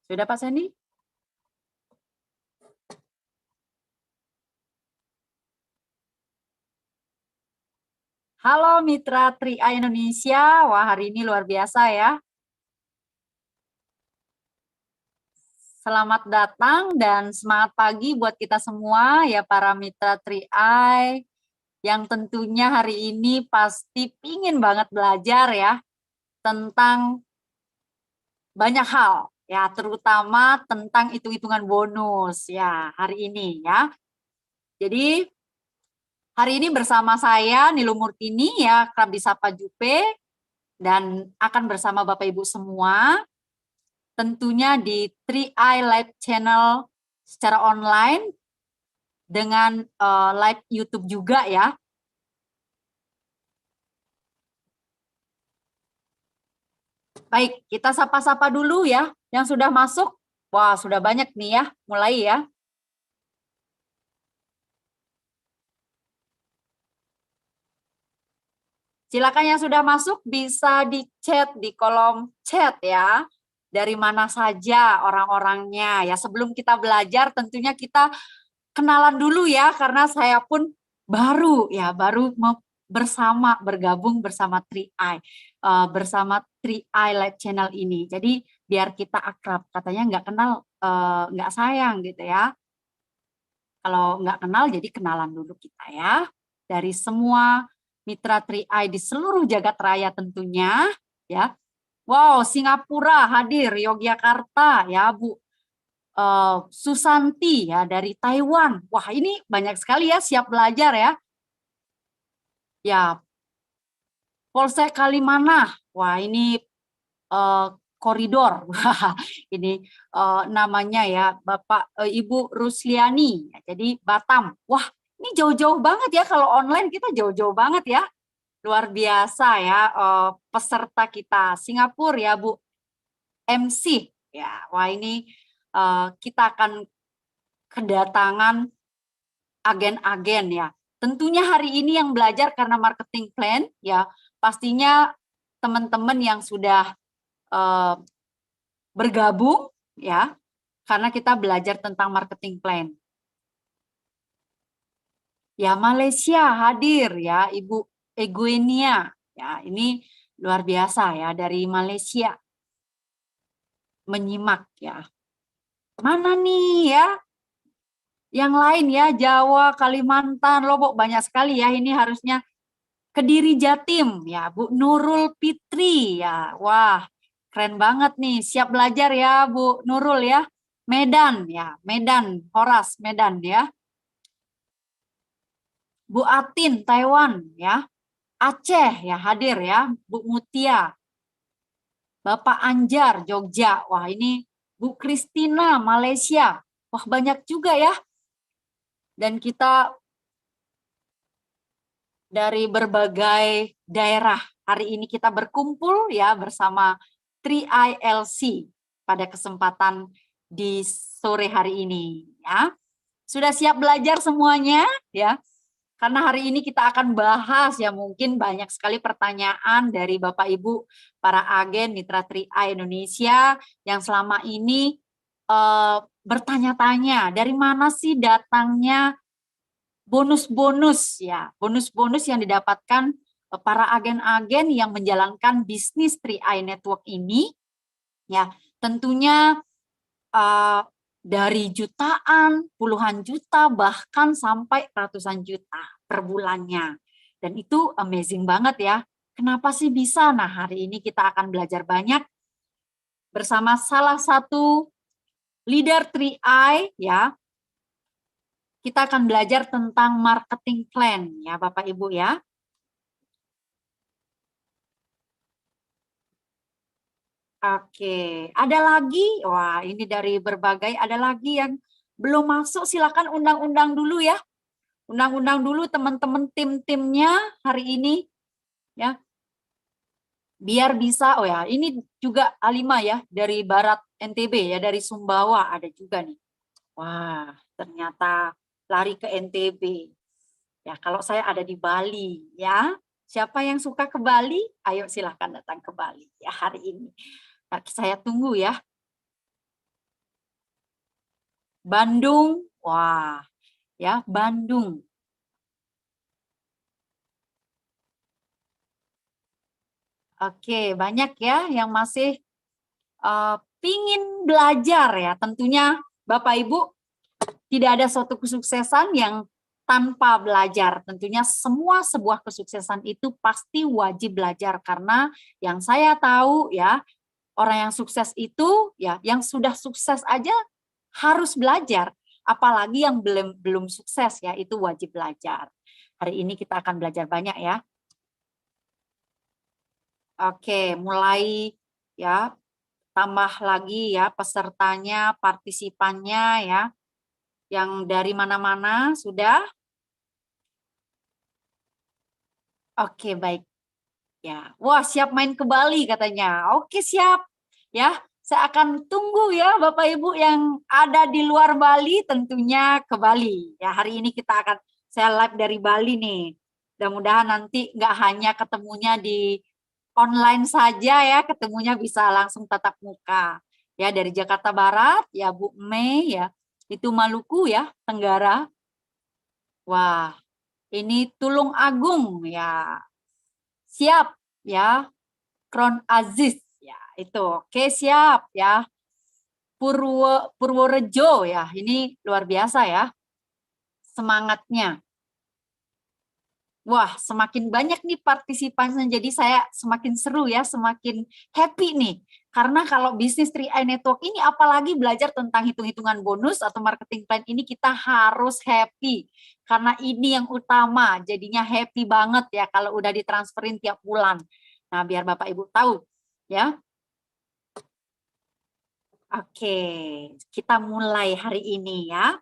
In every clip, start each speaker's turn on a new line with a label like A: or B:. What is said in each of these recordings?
A: Sudah Pak Sandy? Halo Mitra Tri-A Indonesia. Wah, hari ini luar biasa ya. Selamat datang dan semangat pagi buat kita semua ya para Mitra Tri-A yang tentunya hari ini pasti pingin banget belajar ya tentang banyak hal ya, terutama tentang hitung-hitungan bonus ya hari ini ya. Jadi hari ini bersama saya Nilu Murtini ya, kerap disapa Jupe, dan akan bersama Bapak Ibu semua tentunya di 3i Live Channel secara online dengan live YouTube juga ya. Baik, kita sapa-sapa dulu ya yang sudah masuk. Wah, sudah banyak nih ya, mulai ya. Silakan yang sudah masuk bisa di chat di kolom chat ya. Dari mana saja orang-orangnya ya. Sebelum kita belajar tentunya kita kenalan dulu ya, karena saya pun baru ya, baru bergabung bersama 3i, bersama 3i Live Channel ini. Jadi biar kita akrab, katanya nggak kenal nggak sayang gitu ya. Kalau nggak kenal jadi kenalan dulu kita ya. Dari semua mitra 3i di seluruh jagat raya tentunya ya. Wow, Singapura hadir, Yogyakarta ya Bu. Susanti ya dari Taiwan. Wah, ini banyak sekali ya, siap belajar ya. Ya, Polsek Kalimanah. Wah, ini koridor. Ini namanya ya Bapak Ibu Rusliani. Jadi Batam. Wah, ini jauh-jauh banget ya, kalau online kita jauh-jauh banget ya. Luar biasa ya peserta kita. Singapura ya Bu MC. Ya, wah ini kita akan kedatangan agen-agen ya. Tentunya hari ini yang belajar karena marketing plan ya, pastinya teman-teman yang sudah bergabung ya, karena kita belajar tentang marketing plan. Ya, Malaysia hadir ya, Ibu Eguenia. Ya, ini luar biasa ya, dari Malaysia menyimak ya. Mana nih ya? Yang lain ya, Jawa, Kalimantan, Lombok, banyak sekali ya. Ini harusnya Kediri Jatim ya, Bu Nurul Fitri ya. Wah, keren banget nih. Siap belajar ya Bu Nurul ya. Medan ya, Medan, Horas, Medan ya. Bu Atin, Taiwan ya. Aceh ya hadir ya, Bu Mutia. Bapak Anjar, Jogja. Wah, ini Bu Kristina, Malaysia. Wah, banyak juga ya. Dan kita dari berbagai daerah. Hari ini kita berkumpul ya bersama 3ILC pada kesempatan di sore hari ini ya. Sudah siap belajar semuanya ya? Karena hari ini kita akan bahas ya, mungkin banyak sekali pertanyaan dari Bapak Ibu para agen Mitra 3i Indonesia yang selama ini bertanya-tanya dari mana sih datangnya bonus-bonus ya, bonus-bonus yang didapatkan para agen-agen yang menjalankan bisnis 3i Network ini ya, tentunya dari jutaan, puluhan juta, bahkan sampai ratusan juta per bulannya. Dan itu amazing banget ya. Kenapa sih bisa? Nah, hari ini kita akan belajar banyak bersama salah satu leader 3i ya. Kita akan belajar tentang marketing plan ya Bapak Ibu ya. Oke, ada lagi? Wah, ini dari berbagai, ada lagi yang belum masuk, silakan undang-undang dulu ya. Undang-undang dulu teman-teman tim-timnya hari ini ya. Biar bisa, oh ya, ini juga Alima ya, dari Barat NTB ya, dari Sumbawa ada juga nih. Wah, ternyata lari ke NTB. Ya, kalau saya ada di Bali ya. Siapa yang suka ke Bali? Ayo silahkan datang ke Bali ya hari ini. Nah, saya tunggu ya. Bandung, wah, ya Bandung. Oke, banyak ya yang masih pingin belajar ya. Tentunya Bapak Ibu tidak ada suatu kesuksesan yang tanpa belajar. Tentunya semua sebuah kesuksesan itu pasti wajib belajar karena yang saya tahu ya, orang yang sukses itu ya yang sudah sukses aja harus belajar. Apalagi yang belum sukses ya, itu wajib belajar. Hari ini kita akan belajar banyak ya. Oke, mulai ya, tambah lagi ya pesertanya, partisipannya ya. Yang dari mana-mana sudah? Oke, baik. Ya. Wah, siap main ke Bali katanya. Oke, siap. Ya, saya akan tunggu ya Bapak Ibu yang ada di luar Bali tentunya ke Bali. Ya, hari ini kita akan saya live dari Bali nih. Mudah-mudahan nanti nggak hanya ketemunya di online saja ya, ketemunya bisa langsung tatap muka. Ya, dari Jakarta Barat, ya Bu Mei ya, itu Maluku ya, Tenggara. Wah, ini Tulung Agung ya. Siap ya, Kron Aziz ya, itu. Oke, siap ya. Purworejo ya, ini luar biasa ya semangatnya. Wah, semakin banyak nih partisipannya, jadi saya semakin seru ya, semakin happy nih. Karena kalau bisnis 3i Network ini apalagi belajar tentang hitung-hitungan bonus atau marketing plan ini kita harus happy. Karena ini yang utama, jadinya happy banget ya kalau udah ditransferin tiap bulan. Nah, biar Bapak Ibu tahu ya. Oke, kita mulai hari ini ya.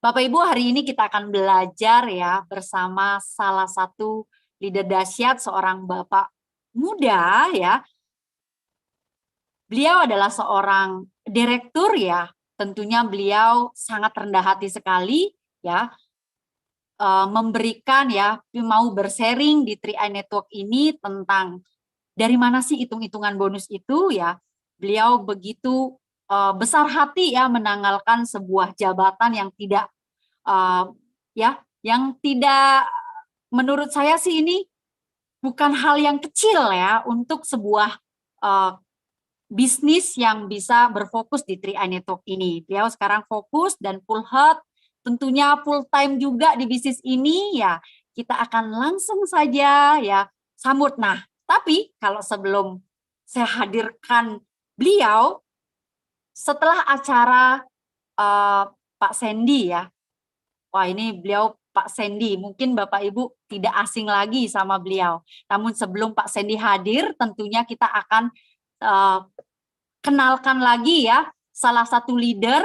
A: Bapak Ibu, hari ini kita akan belajar ya bersama salah satu leader dahsyat, seorang bapak muda ya. Beliau adalah seorang direktur ya. Tentunya beliau sangat rendah hati sekali ya, memberikan ya, mau bersharing di 3i Network ini tentang dari mana sih hitung-hitungan bonus itu ya. Beliau begitu besar hati ya menanggalkan sebuah jabatan yang tidak ya, yang tidak, menurut saya sih ini bukan hal yang kecil ya untuk sebuah bisnis yang bisa berfokus di 3i Network ini. Beliau sekarang fokus dan full heart, tentunya full time juga di bisnis ini ya. Kita akan langsung saja ya sambut. Nah, tapi kalau sebelum saya hadirkan beliau setelah acara Pak Sandy ya. Wah, ini beliau Pak Sandy, mungkin Bapak Ibu tidak asing lagi sama beliau. Namun sebelum Pak Sandy hadir, tentunya kita akan kenalkan lagi ya salah satu leader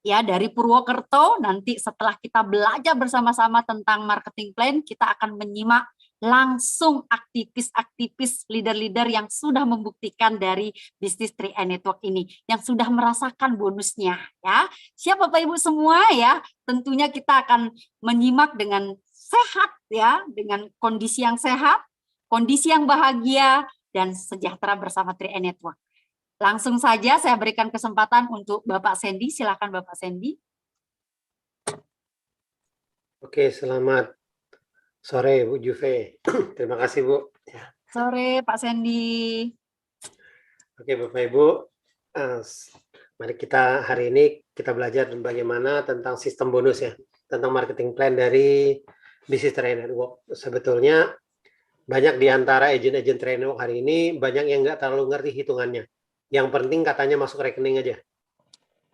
A: ya dari Purwokerto. Nanti setelah kita belajar bersama-sama tentang marketing plan, kita akan menyimak langsung aktivis-aktivis leader-leader yang sudah membuktikan dari bisnis 3i Network ini, yang sudah merasakan bonusnya ya. Siap Bapak Ibu semua ya, tentunya kita akan menyimak dengan sehat ya, dengan kondisi yang sehat, kondisi yang bahagia, dan sejahtera bersama 3i Network. Langsung saja saya berikan kesempatan untuk Bapak Sandy, silakan Bapak Sandy.
B: Oke, selamat sore Bu Juve. Terima kasih Bu.
A: Sore Pak Sandy.
B: Oke Bapak Ibu, mari kita hari ini kita belajar bagaimana tentang sistem bonus ya, tentang marketing plan dari bisnis 3i Network. Sebetulnya banyak di antara agen-agen 3i Network hari ini banyak yang nggak terlalu ngerti hitungannya. Yang penting katanya masuk rekening aja.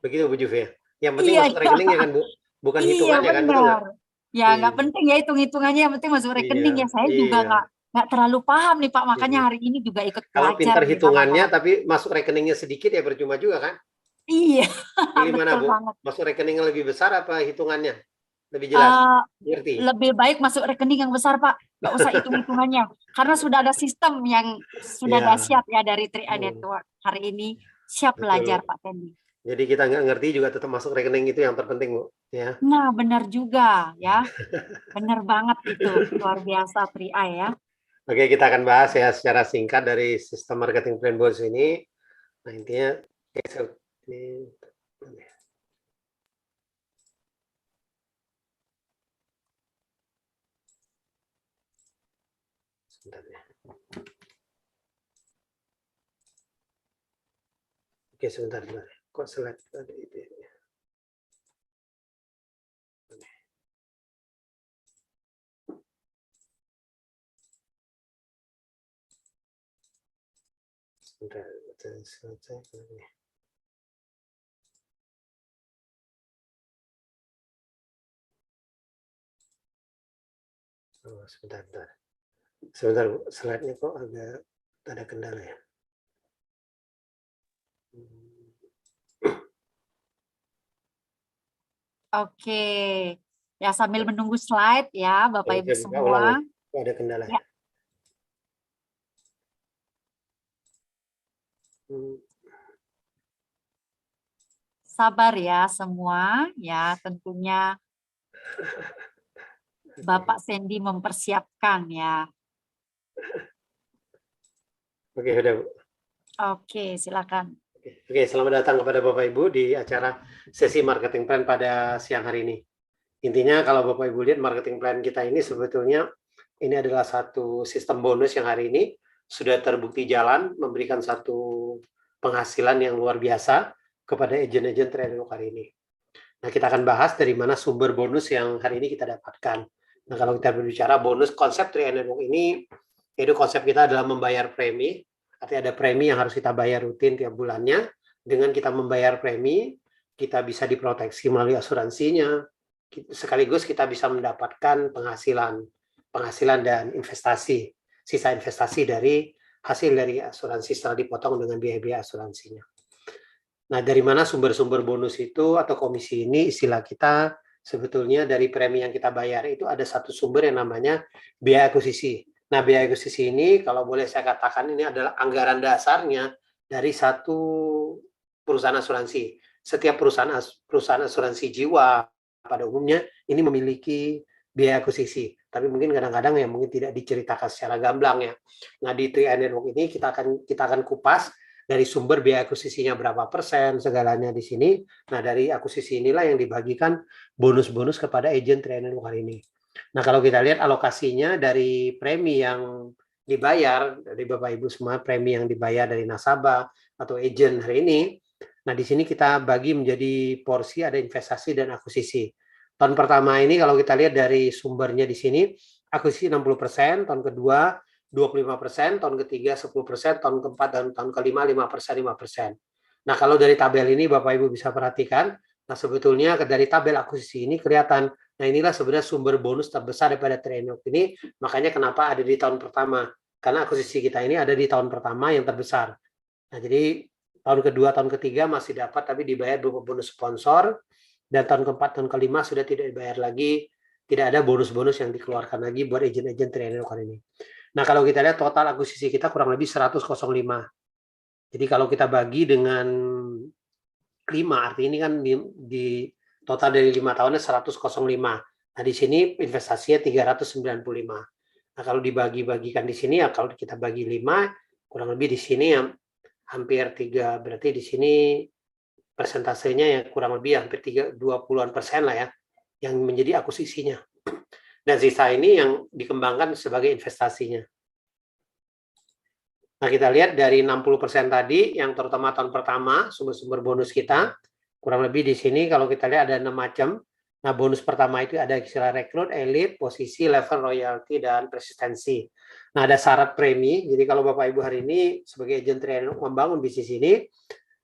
B: Begitu Bu Juve. Yang penting masuk rekening ya kan Bu, bukan hitungannya kan, betul nggak?
A: Ya nggak penting ya hitung-hitungannya, yang penting masuk rekening ya. Saya juga nggak terlalu paham nih Pak, makanya hari ini juga ikut
B: Kalau
A: belajar.
B: pintar hitungannya tapi masuk rekeningnya sedikit ya percuma juga kan?
A: Iya.
B: Pilih mana Bu?
A: Banget.
B: Masuk rekeningnya lebih besar apa hitungannya lebih jelas? Ngerti?
A: Lebih baik masuk rekening yang besar Pak, nggak usah hitung-hitungannya. Karena sudah ada sistem yang sudah dahsyat ya dari 3i Network. Hari ini siap belajar Pak Sandy.
B: Jadi kita nggak ngerti juga tetap masuk rekening itu yang terpenting Bu. Ya.
A: Nah benar juga ya, benar banget itu, luar biasa 3i ya.
B: Oke, kita akan bahas ya secara singkat dari sistem marketing plan bonus ini. Nah intinya Oke, ini sebentar ya. Oke, sebentar. Kok slide tadi itu? Sebentar, selesai. Oh, sebentar. Sebentar, slide-nya kok agak ada kendala ya.
A: Oke, ya sambil menunggu slide ya Bapak Ibu
B: Saya ulang
A: semua.
B: lagi, kok ada kendala
A: Ya.
B: ya.
A: Sabar ya semua, ya tentunya Bapak Sandy mempersiapkan ya.
B: Oke, udah Bu.
A: Oke, silakan.
B: Oke, selamat datang kepada Bapak Ibu di acara sesi marketing plan pada siang hari ini. Intinya kalau Bapak Ibu lihat marketing plan kita ini sebetulnya ini adalah satu sistem bonus yang hari ini sudah terbukti jalan memberikan satu penghasilan yang luar biasa kepada agen-agen trade hari ini. Nah, kita akan bahas dari mana sumber bonus yang hari ini kita dapatkan. Nah, kalau kita berbicara bonus, konsep Trade Network ini, yaitu konsep kita adalah membayar premi. Artinya ada premi yang harus kita bayar rutin tiap bulannya. Dengan kita membayar premi, kita bisa diproteksi melalui asuransinya. Sekaligus kita bisa mendapatkan penghasilan dan investasi, sisa investasi dari hasil dari asuransi setelah dipotong dengan biaya-biaya asuransinya. Nah, dari mana sumber-sumber bonus itu atau komisi ini? Istilah kita sebetulnya dari premi yang kita bayar itu ada satu sumber yang namanya biaya akuisisi. Nah, biaya akuisisi ini kalau boleh saya katakan ini adalah anggaran dasarnya dari satu perusahaan asuransi. Setiap perusahaan asuransi jiwa pada umumnya ini memiliki biaya akuisisi, tapi mungkin kadang-kadang ya mungkin tidak diceritakan secara gamblang ya. Nah, di Tri Network ini kita akan kupas dari sumber biaya akuisisinya berapa persen, segalanya di sini. Nah, dari akuisisi inilah yang dibagikan bonus-bonus kepada agen Tri Network hari ini. Nah, kalau kita lihat alokasinya dari premi yang dibayar, dari Bapak Ibu semua, premi yang dibayar dari nasabah atau agen hari ini, nah di sini kita bagi menjadi porsi, ada investasi dan akuisisi. Tahun pertama ini kalau kita lihat dari sumbernya di sini, akuisisi 60%, tahun kedua 25%, tahun ketiga 10%, tahun keempat dan tahun kelima 5%. Nah, kalau dari tabel ini Bapak Ibu bisa perhatikan, nah sebetulnya dari tabel akuisisi ini kelihatan, nah inilah sebenarnya sumber bonus terbesar daripada Trenok ini, makanya kenapa ada di tahun pertama, karena akuisisi kita ini ada di tahun pertama yang terbesar. Nah, jadi tahun kedua, tahun ketiga masih dapat tapi dibayar berupa bonus sponsor, dan tahun keempat, tahun kelima sudah tidak dibayar lagi, tidak ada bonus-bonus yang dikeluarkan lagi buat agen-agen Trenok ini. Nah, kalau kita lihat total akuisisi kita kurang lebih 105. Jadi kalau kita bagi dengan 5, artinya ini kan di total dari 5 tahunnya 105. Nah, di sini investasinya 395. Nah, kalau dibagi-bagikan di sini ya kalau kita bagi 5, kurang lebih di sini yang hampir 3, berarti di sini persentasenya yang kurang lebih hampir 20-an persen lah ya, yang menjadi akuisisinya. Dan sisa ini yang dikembangkan sebagai investasinya. Nah, kita lihat dari 60% tadi, yang terutama tahun pertama, sumber-sumber bonus kita, kurang lebih di sini kalau kita lihat ada 6 macam. Nah, bonus pertama itu ada istilah rekrut, elite, posisi, level, royalty, dan persistensi. Nah, ada syarat premi. Jadi kalau Bapak Ibu hari ini sebagai agent trainer membangun bisnis ini,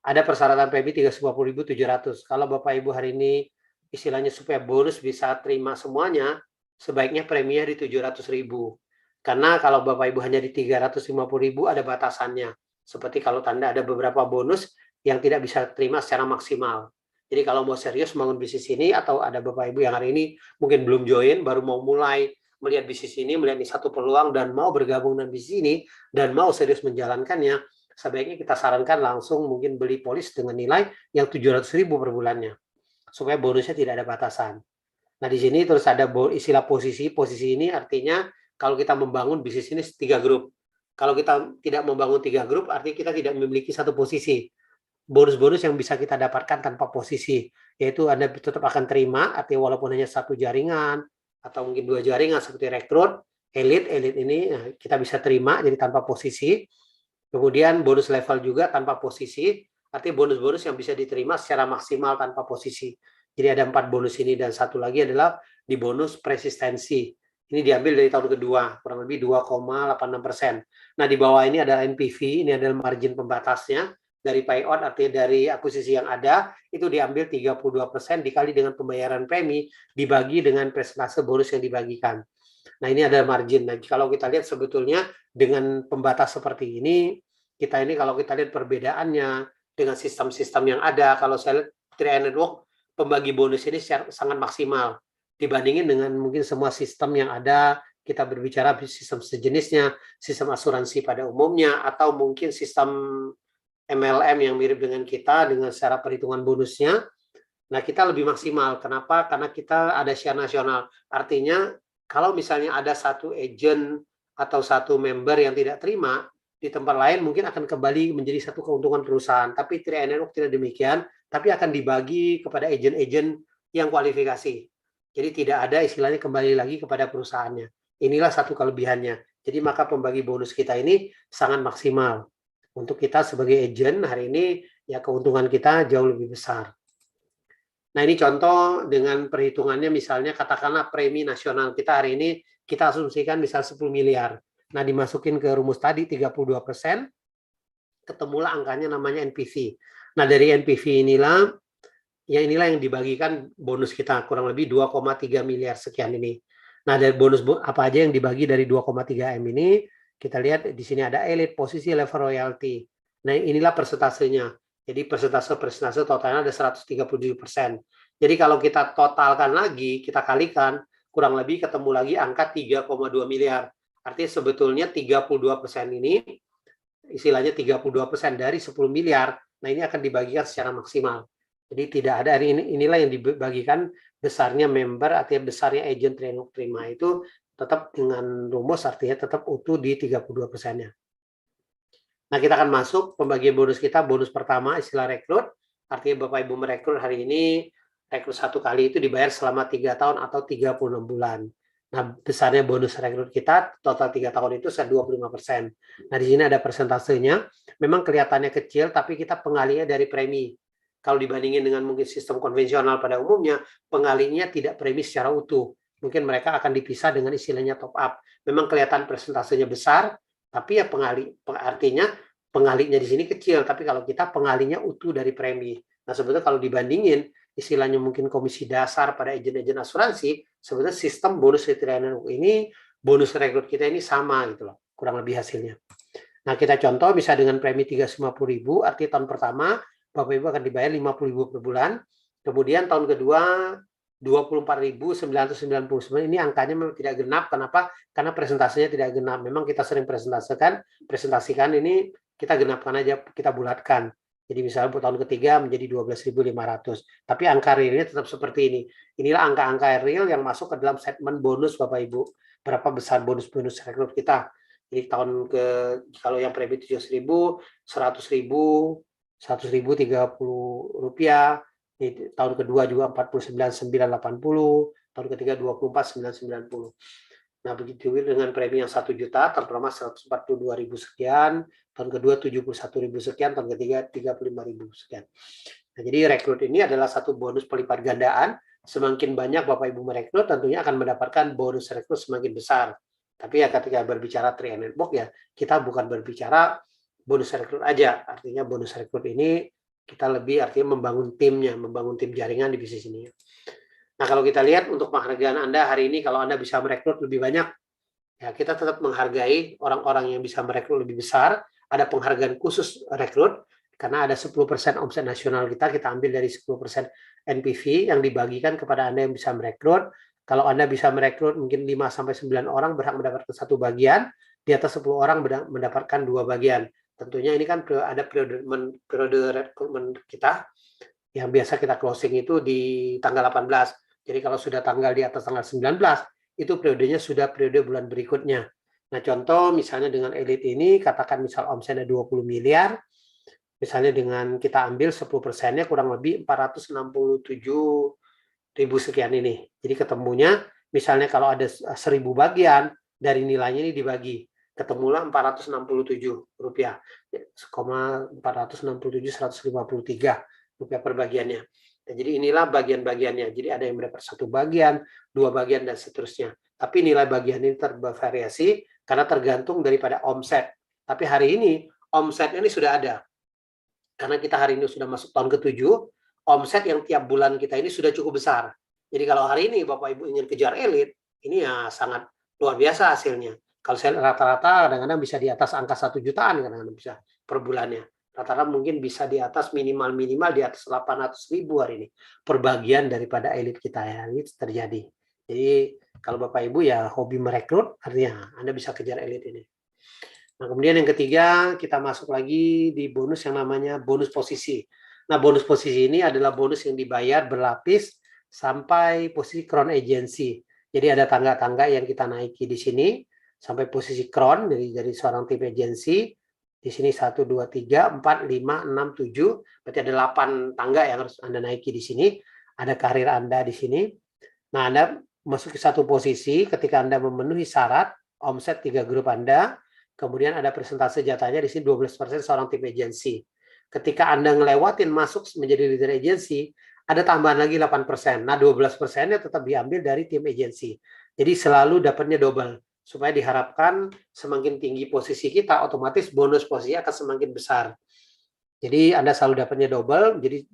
B: ada persyaratan premi 350.700. Kalau Bapak Ibu hari ini istilahnya supaya bonus bisa terima semuanya, sebaiknya preminya di 700.000. Karena kalau Bapak Ibu hanya di 350.000 ada batasannya. Seperti kalau tanda ada beberapa bonus yang tidak bisa terima secara maksimal. Jadi kalau mau serius membangun bisnis ini atau ada Bapak Ibu yang hari ini mungkin belum join, baru mau mulai melihat bisnis ini, melihat ini satu peluang dan mau bergabung dengan bisnis ini dan mau serius menjalankannya, sebaiknya kita sarankan langsung mungkin beli polis dengan nilai yang 700.000 per bulannya. Supaya bonusnya tidak ada batasan. Nah, di sini terus ada istilah posisi. Posisi ini artinya kalau kita membangun bisnis ini 3 grup. Kalau kita tidak membangun 3 grup, artinya kita tidak memiliki satu posisi. bonus-bonus yang bisa kita dapatkan tanpa posisi, yaitu Anda tetap akan terima, artinya walaupun hanya satu jaringan atau mungkin 2 jaringan seperti rekrut, elit ini kita bisa terima jadi tanpa posisi. Kemudian bonus level juga tanpa posisi, artinya bonus-bonus yang bisa diterima secara maksimal tanpa posisi. Jadi ada 4 bonus ini, dan satu lagi adalah di bonus persistensi. Ini diambil dari tahun kedua, kurang lebih 2,86%. Nah, di bawah ini adalah NPV, ini adalah margin pembatasnya dari payout, artinya dari akuisisi yang ada, itu diambil 32% dikali dengan pembayaran premi, dibagi dengan persentase bonus yang dibagikan. Nah, ini ada margin. Nah, kalau kita lihat sebetulnya dengan pembatas seperti ini, kita ini kalau kita lihat perbedaannya dengan sistem-sistem yang ada, kalau saya lihat 3i Network, pembagi bonus ini sangat maksimal dibandingin dengan mungkin semua sistem yang ada. Kita berbicara sistem sejenisnya, sistem asuransi pada umumnya, atau mungkin sistem MLM yang mirip dengan kita dengan secara perhitungan bonusnya. Nah, kita lebih maksimal. Kenapa? Karena kita ada share nasional. Artinya, kalau misalnya ada satu agent atau satu member yang tidak terima, di tempat lain mungkin akan kembali menjadi satu keuntungan perusahaan. Tapi 3i Network tidak demikian, tapi akan dibagi kepada agent-agent yang kualifikasi. Jadi tidak ada istilahnya kembali lagi kepada perusahaannya. Inilah satu kelebihannya. Jadi maka pembagi bonus kita ini sangat maksimal. Untuk kita sebagai agent hari ini, ya keuntungan kita jauh lebih besar. Nah, ini contoh dengan perhitungannya, misalnya katakanlah premi nasional kita hari ini kita asumsikan misal 10 miliar. Nah, dimasukin ke rumus tadi 32%, ketemulah angkanya namanya NPV. Nah, dari NPV inilah yang dibagikan bonus kita, kurang lebih 2,3 miliar sekian ini. Nah, dari bonus apa aja yang dibagi dari 2,3 M ini, kita lihat di sini ada elite, posisi, level royalty. Nah, inilah persentasenya. Jadi persentase totalnya ada 137%. Jadi kalau kita totalkan lagi, kita kalikan, kurang lebih ketemu lagi angka 3,2 miliar. Artinya sebetulnya 32% ini, istilahnya 32% dari 10 miliar, nah ini akan dibagikan secara maksimal. Jadi tidak ada, inilah yang dibagikan besarnya member, artinya besarnya agent terima itu tetap dengan rumus, artinya tetap utuh di 32%-nya. Nah, kita akan masuk pembagian bonus kita. Bonus pertama istilah rekrut, artinya Bapak Ibu merekrut hari ini, rekrut 1 kali itu dibayar selama 3 tahun atau 36 bulan. Nah, besarnya bonus rekrut kita total 3 tahun itu 25%. Nah, di sini ada persentasenya. Memang kelihatannya kecil, tapi kita pengalinya dari premi. Kalau dibandingin dengan mungkin sistem konvensional pada umumnya, pengalinya tidak premi secara utuh. Mungkin mereka akan dipisah dengan istilahnya top up. Memang kelihatan persentasenya besar, tapi ya artinya pengalinya di sini kecil. Tapi kalau kita pengalinya utuh dari premi. Nah, sebetulnya kalau dibandingin, istilahnya mungkin komisi dasar pada agen-agen asuransi, sebenarnya sistem bonus retirement ini, bonus rekrut kita ini sama gitu loh, kurang lebih hasilnya. Nah, kita contoh bisa dengan premi 350.000, artinya tahun pertama Bapak Ibu akan dibayar 50.000 per bulan. Kemudian tahun kedua 24.990. Ini angkanya memang tidak genap. Kenapa? Karena presentasinya tidak genap. Memang kita sering presentasikan ini kita genapkan aja, kita bulatkan. Jadi misalnya tahun ketiga menjadi 12.500. Tapi angka realnya tetap seperti ini. Inilah angka-angka real yang masuk ke dalam segmen bonus Bapak Ibu. Berapa besar bonus-bonus rekrut kita. Jadi kalau yang premi 7.000, 100.000, 100.030 rupiah, tahun kedua juga 49.980, tahun ketiga 24.990. Nah, begitu dengan premi yang 1 juta, tahun pertama 142.000 sekian, tahun kedua 71.000 sekian, tahun ketiga 35.000 sekian. Nah, jadi rekrut ini adalah satu bonus pelipat gandaan. Semakin banyak Bapak Ibu merekrut, tentunya akan mendapatkan bonus rekrut semakin besar. Tapi ya ketika berbicara 3i Network ya, kita bukan berbicara bonus rekrut aja, artinya bonus rekrut ini kita lebih artinya membangun timnya, membangun tim jaringan di bisnis ini. Nah, kalau kita lihat untuk penghargaan Anda hari ini, kalau Anda bisa merekrut lebih banyak, ya kita tetap menghargai orang-orang yang bisa merekrut lebih besar. Ada penghargaan khusus rekrut, karena ada 10% omset nasional kita ambil dari 10% NPV yang dibagikan kepada Anda yang bisa merekrut. Kalau Anda bisa merekrut mungkin 5-9 orang berhak mendapatkan 1 bagian, di atas 10 orang mendapatkan 2 bagian. Tentunya ini kan ada periode rekrutmen kita yang biasa kita closing itu di tanggal 18. Jadi kalau sudah tanggal di atas tanggal 19, itu periodenya sudah periode bulan berikutnya. Nah, contoh misalnya dengan elite ini, katakan misal omsetnya 20 miliar, Misalnya dengan kita ambil 10%-nya kurang lebih 467.000 sekian ini. Jadi ketemunya misalnya kalau ada 1.000 bagian dari nilainya ini dibagi, ketemulah Rp467, 153 rupiah per bagiannya. Nah, jadi inilah bagian-bagiannya. Jadi ada yang mendapat 1 bagian, 2 bagian, dan seterusnya. Tapi nilai bagian ini bervariasi karena tergantung daripada omset. Tapi hari ini omset ini sudah ada. Karena kita hari ini sudah masuk tahun ke-7, omset yang tiap bulan kita ini sudah cukup besar. Jadi kalau hari ini Bapak Ibu ingin kejar elit, ini ya sangat luar biasa hasilnya. Kalau saya rata-rata kadang-kadang bisa di atas angka 1 jutaan kadang-kadang bisa per bulannya. Rata-rata mungkin bisa di atas minimal di atas 800.000 hari ini. Perbagian daripada elit kita ya, ini terjadi. Jadi kalau Bapak Ibu ya hobi merekrut, artinya Anda bisa kejar elit ini. Nah, kemudian yang ketiga, kita masuk lagi di bonus yang namanya bonus posisi. Nah, bonus posisi ini adalah bonus yang dibayar berlapis sampai posisi crown agency. Jadi ada tangga-tangga yang kita naiki di sini sampai posisi crown dari seorang tim agency. Di sini 1, 2, 3, 4, 5, 6, 7. Berarti ada 8 tangga yang harus Anda naiki di sini. Ada karir Anda di sini. Nah, Anda masuk ke satu posisi ketika Anda memenuhi syarat omset 3 grup Anda. Kemudian ada persentase jatahnya di sini 12% seorang tim agensi. Ketika Anda ngelewatin masuk menjadi leader agensi, ada tambahan lagi 8%. Nah, 12%-nya tetap diambil dari tim agensi. Jadi selalu dapatnya double. Supaya diharapkan semakin tinggi posisi kita, otomatis bonus posisi akan semakin besar. Jadi Anda selalu dapatnya double. Jadi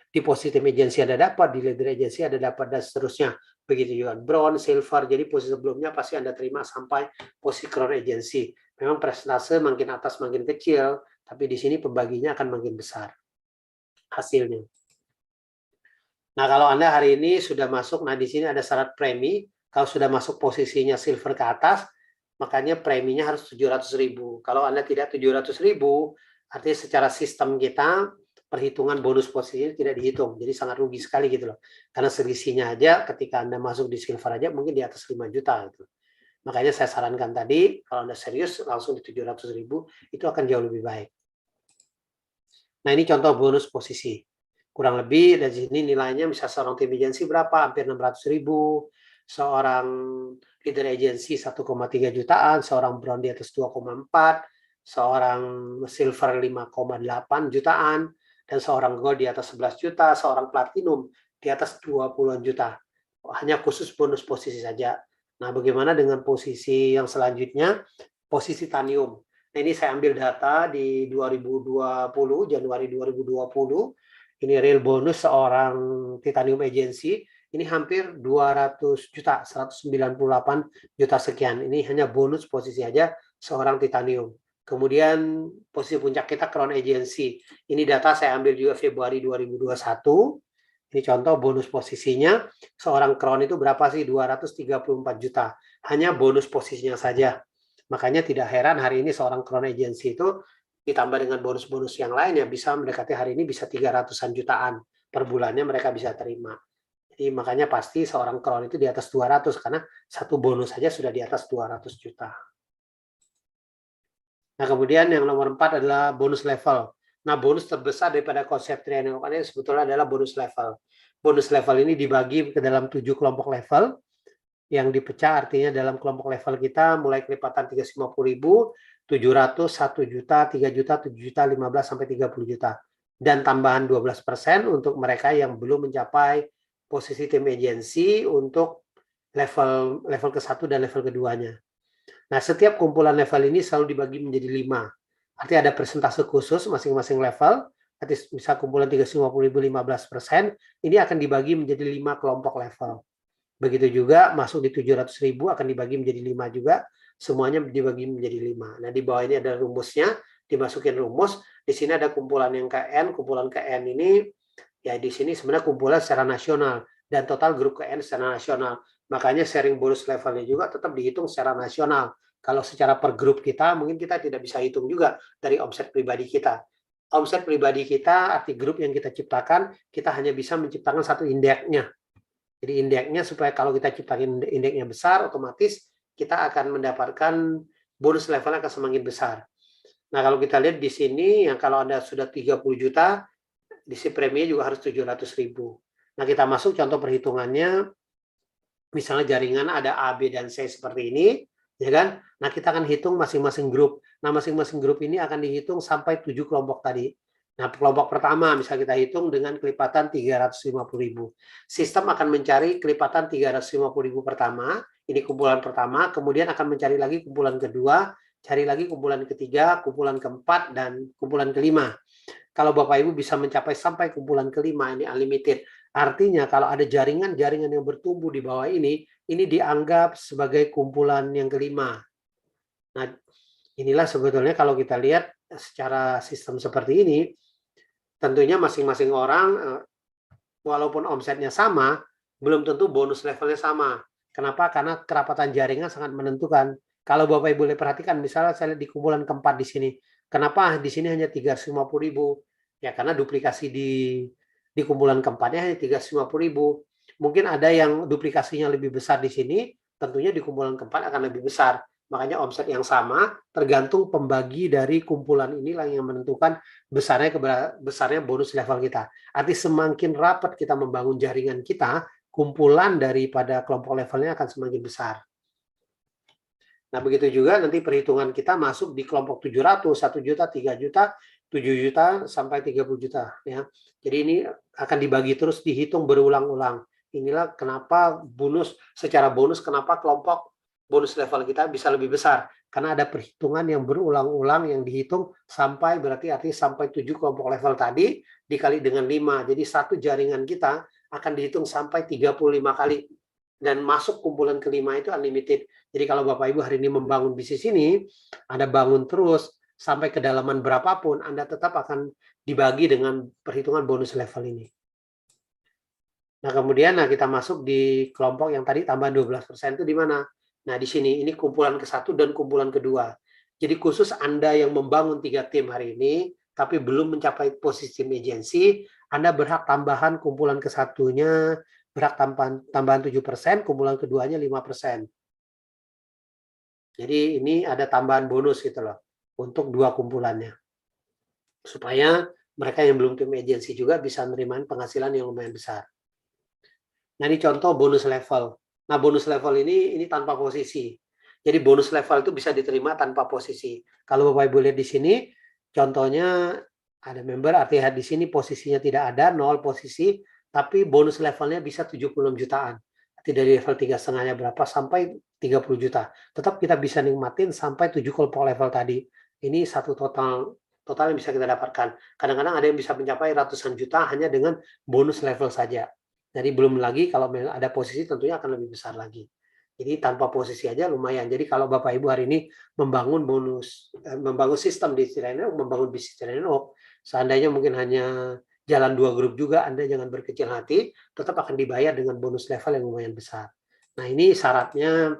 B: di posisi tim agensi Anda dapat, di leader agensi Anda dapat, dan seterusnya. Begitu juga bronze, silver. Jadi posisi sebelumnya pasti Anda terima sampai posisi crown agency. Memang persentase makin atas makin kecil, tapi di sini pembaginya akan makin besar hasilnya. Nah, kalau Anda hari ini sudah masuk, nah di sini ada syarat premi. Kalau sudah masuk posisinya silver ke atas, makanya preminya harus 700.000. Kalau Anda tidak 700.000, artinya secara sistem kita, perhitungan bonus posisi ini tidak dihitung. Jadi sangat rugi sekali gitu loh. Karena selisihnya aja ketika Anda masuk di silver aja mungkin di atas 5 juta gitu. Makanya saya sarankan tadi, kalau Anda serius, langsung di 700.000, itu akan jauh lebih baik. Nah, ini contoh bonus posisi. Kurang lebih dari sini nilainya, misal seorang tim agensi berapa? Hampir 600.000. Seorang leader agensi 1,3 jutaan, seorang bronze di atas 2,4, seorang silver 5,8 jutaan, dan seorang gold di atas 11 juta, seorang platinum di atas 20 juta. Hanya khusus bonus posisi saja. Nah, bagaimana dengan posisi yang selanjutnya? Posisi titanium. Nah, ini saya ambil data di 2020, Januari 2020. Ini real bonus seorang titanium agency. Ini hampir 200 juta, 198 juta sekian. Ini hanya bonus posisi aja seorang titanium. Kemudian posisi puncak kita crown agency. Ini data saya ambil juga Februari 2021. Ini contoh bonus posisinya, seorang crown itu berapa sih? 234 juta. Hanya bonus posisinya saja. Makanya tidak heran hari ini seorang crown agency itu ditambah dengan bonus-bonus yang lainnya bisa mendekati hari ini bisa 300-an jutaan per bulannya mereka bisa terima. Jadi makanya pasti seorang crown itu di atas 200 karena satu bonus saja sudah di atas 200 juta. Nah, kemudian yang nomor 4 adalah bonus level. Nah, bonus terbesar daripada konsep triangle ini sebetulnya adalah bonus level. Bonus level ini dibagi ke dalam 7 kelompok level yang dipecah, artinya dalam kelompok level kita mulai kelipatan 350.000, 700, 1 juta, 3 juta, 7 juta, 15 sampai 30 juta. Dan tambahan 12% untuk mereka yang belum mencapai posisi tim agency untuk level ke-1 dan level keduanya. Nah, setiap kumpulan level ini selalu dibagi menjadi 5. Artinya ada persentase khusus masing-masing level. Artinya bisa kumpulan 350.000 15%, ini akan dibagi menjadi 5 kelompok level. Begitu juga masuk di 700.000 akan dibagi menjadi 5 juga, semuanya dibagi menjadi 5. Nah, di bawah ini ada rumusnya, dimasukin rumus. Di sini ada kumpulan yang KN, kumpulan KN ini ya di sini sebenarnya kumpulan secara nasional dan total grup KN secara nasional. Makanya sharing bonus levelnya juga tetap dihitung secara nasional. Kalau secara per grup kita, mungkin kita tidak bisa hitung juga dari omset pribadi kita. Omset pribadi kita, arti grup yang kita ciptakan, kita hanya bisa menciptakan satu indeksnya. Jadi indeksnya supaya kalau kita ciptakan indeksnya besar, otomatis kita akan mendapatkan bonus levelnya akan semakin besar. Nah, kalau kita lihat di sini, yang kalau Anda sudah 30 juta, di si preminya juga harus 700.000. Nah, kita masuk contoh perhitungannya, misalnya jaringan ada A, B, dan C seperti ini, ya kan? Nah, kita akan hitung masing-masing grup. Nah, masing-masing grup ini akan dihitung sampai 7 kelompok tadi. Nah, kelompok pertama misalnya kita hitung dengan kelipatan 350.000. Sistem akan mencari kelipatan 350.000 pertama, ini kumpulan pertama, kemudian akan mencari lagi kumpulan kedua, cari lagi kumpulan ketiga, kumpulan keempat, dan kumpulan kelima. Kalau Bapak Ibu bisa mencapai sampai kumpulan kelima, ini unlimited. Artinya kalau ada jaringan-jaringan yang bertumbuh di bawah ini dianggap sebagai kumpulan yang kelima. Nah, inilah sebetulnya kalau kita lihat secara sistem seperti ini, tentunya masing-masing orang, walaupun omsetnya sama, belum tentu bonus levelnya sama. Kenapa? Karena kerapatan jaringan sangat menentukan. Kalau Bapak Ibu boleh perhatikan, misalnya saya lihat di kumpulan keempat di sini, kenapa di sini hanya 350.000? Ya karena duplikasi di kumpulan keempatnya hanya 350.000. Mungkin ada yang duplikasinya lebih besar di sini, tentunya di kumpulan keempat akan lebih besar. Makanya omset yang sama tergantung pembagi dari kumpulan inilah yang menentukan besarnya bonus level kita. Arti semakin rapat kita membangun jaringan kita, kumpulan daripada kelompok levelnya akan semakin besar. Nah, begitu juga nanti perhitungan kita masuk di kelompok 700, 1 juta, 3 juta, 7 juta, sampai 30 juta. Ya. Jadi ini akan dibagi terus, dihitung berulang-ulang. Inilah kenapa secara bonus, kenapa kelompok bonus level kita bisa lebih besar. Karena ada perhitungan yang berulang-ulang yang dihitung sampai, berarti artinya sampai 7 kelompok level tadi, dikali dengan 5. Jadi satu jaringan kita akan dihitung sampai 35 kali. Dan masuk kumpulan kelima itu unlimited. Jadi kalau Bapak Ibu hari ini membangun bisnis ini, Anda bangun terus sampai kedalaman berapapun, Anda tetap akan dibagi dengan perhitungan bonus level ini. Nah, kemudian kita masuk di kelompok yang tadi tambahan 12% itu di mana? Nah, di sini ini kumpulan ke-1 dan kumpulan kedua. Jadi khusus Anda yang membangun 3 tim hari ini, tapi belum mencapai posisi tim agency, Anda berhak tambahan kumpulan ke-1-nya, berhak tambahan 7%, kumpulan keduanya 5%. Jadi ini ada tambahan bonus gitu loh, untuk 2 kumpulannya. Supaya mereka yang belum tim agency juga bisa menerima penghasilan yang lumayan besar. Nah, ini contoh bonus level. Nah, bonus level ini tanpa posisi. Jadi bonus level itu bisa diterima tanpa posisi. Kalau Bapak Ibu lihat di sini, contohnya ada member, artinya di sini posisinya tidak ada, 0 posisi, tapi bonus levelnya bisa 76 jutaan. Arti dari level 3,5-nya berapa sampai 30 juta. Tetap kita bisa nikmatin sampai 7 kelompok level tadi. Ini satu total yang bisa kita dapatkan. Kadang-kadang ada yang bisa mencapai ratusan juta hanya dengan bonus level saja. Jadi belum lagi kalau ada posisi tentunya akan lebih besar lagi. Jadi tanpa posisi aja lumayan. Jadi kalau Bapak Ibu hari ini membangun sistem di Cirenok, membangun bisnis Cirenok, seandainya mungkin hanya jalan 2 grup juga, Anda jangan berkecil hati, tetap akan dibayar dengan bonus level yang lumayan besar. Nah, ini syaratnya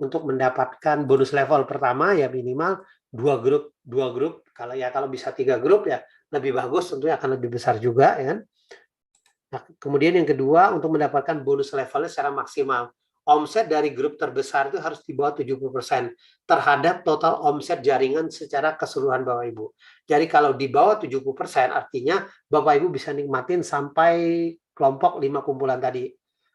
B: untuk mendapatkan bonus level pertama ya minimal 2 grup. Kalau bisa 3 grup ya lebih bagus, tentunya akan lebih besar juga ya kan. Nah, kemudian yang kedua, untuk mendapatkan bonus levelnya secara maksimal, omset dari grup terbesar itu harus di bawah 70% terhadap total omset jaringan secara keseluruhan Bapak Ibu. Jadi kalau di bawah 70%, artinya Bapak Ibu bisa nikmatin sampai kelompok 5 kumpulan tadi.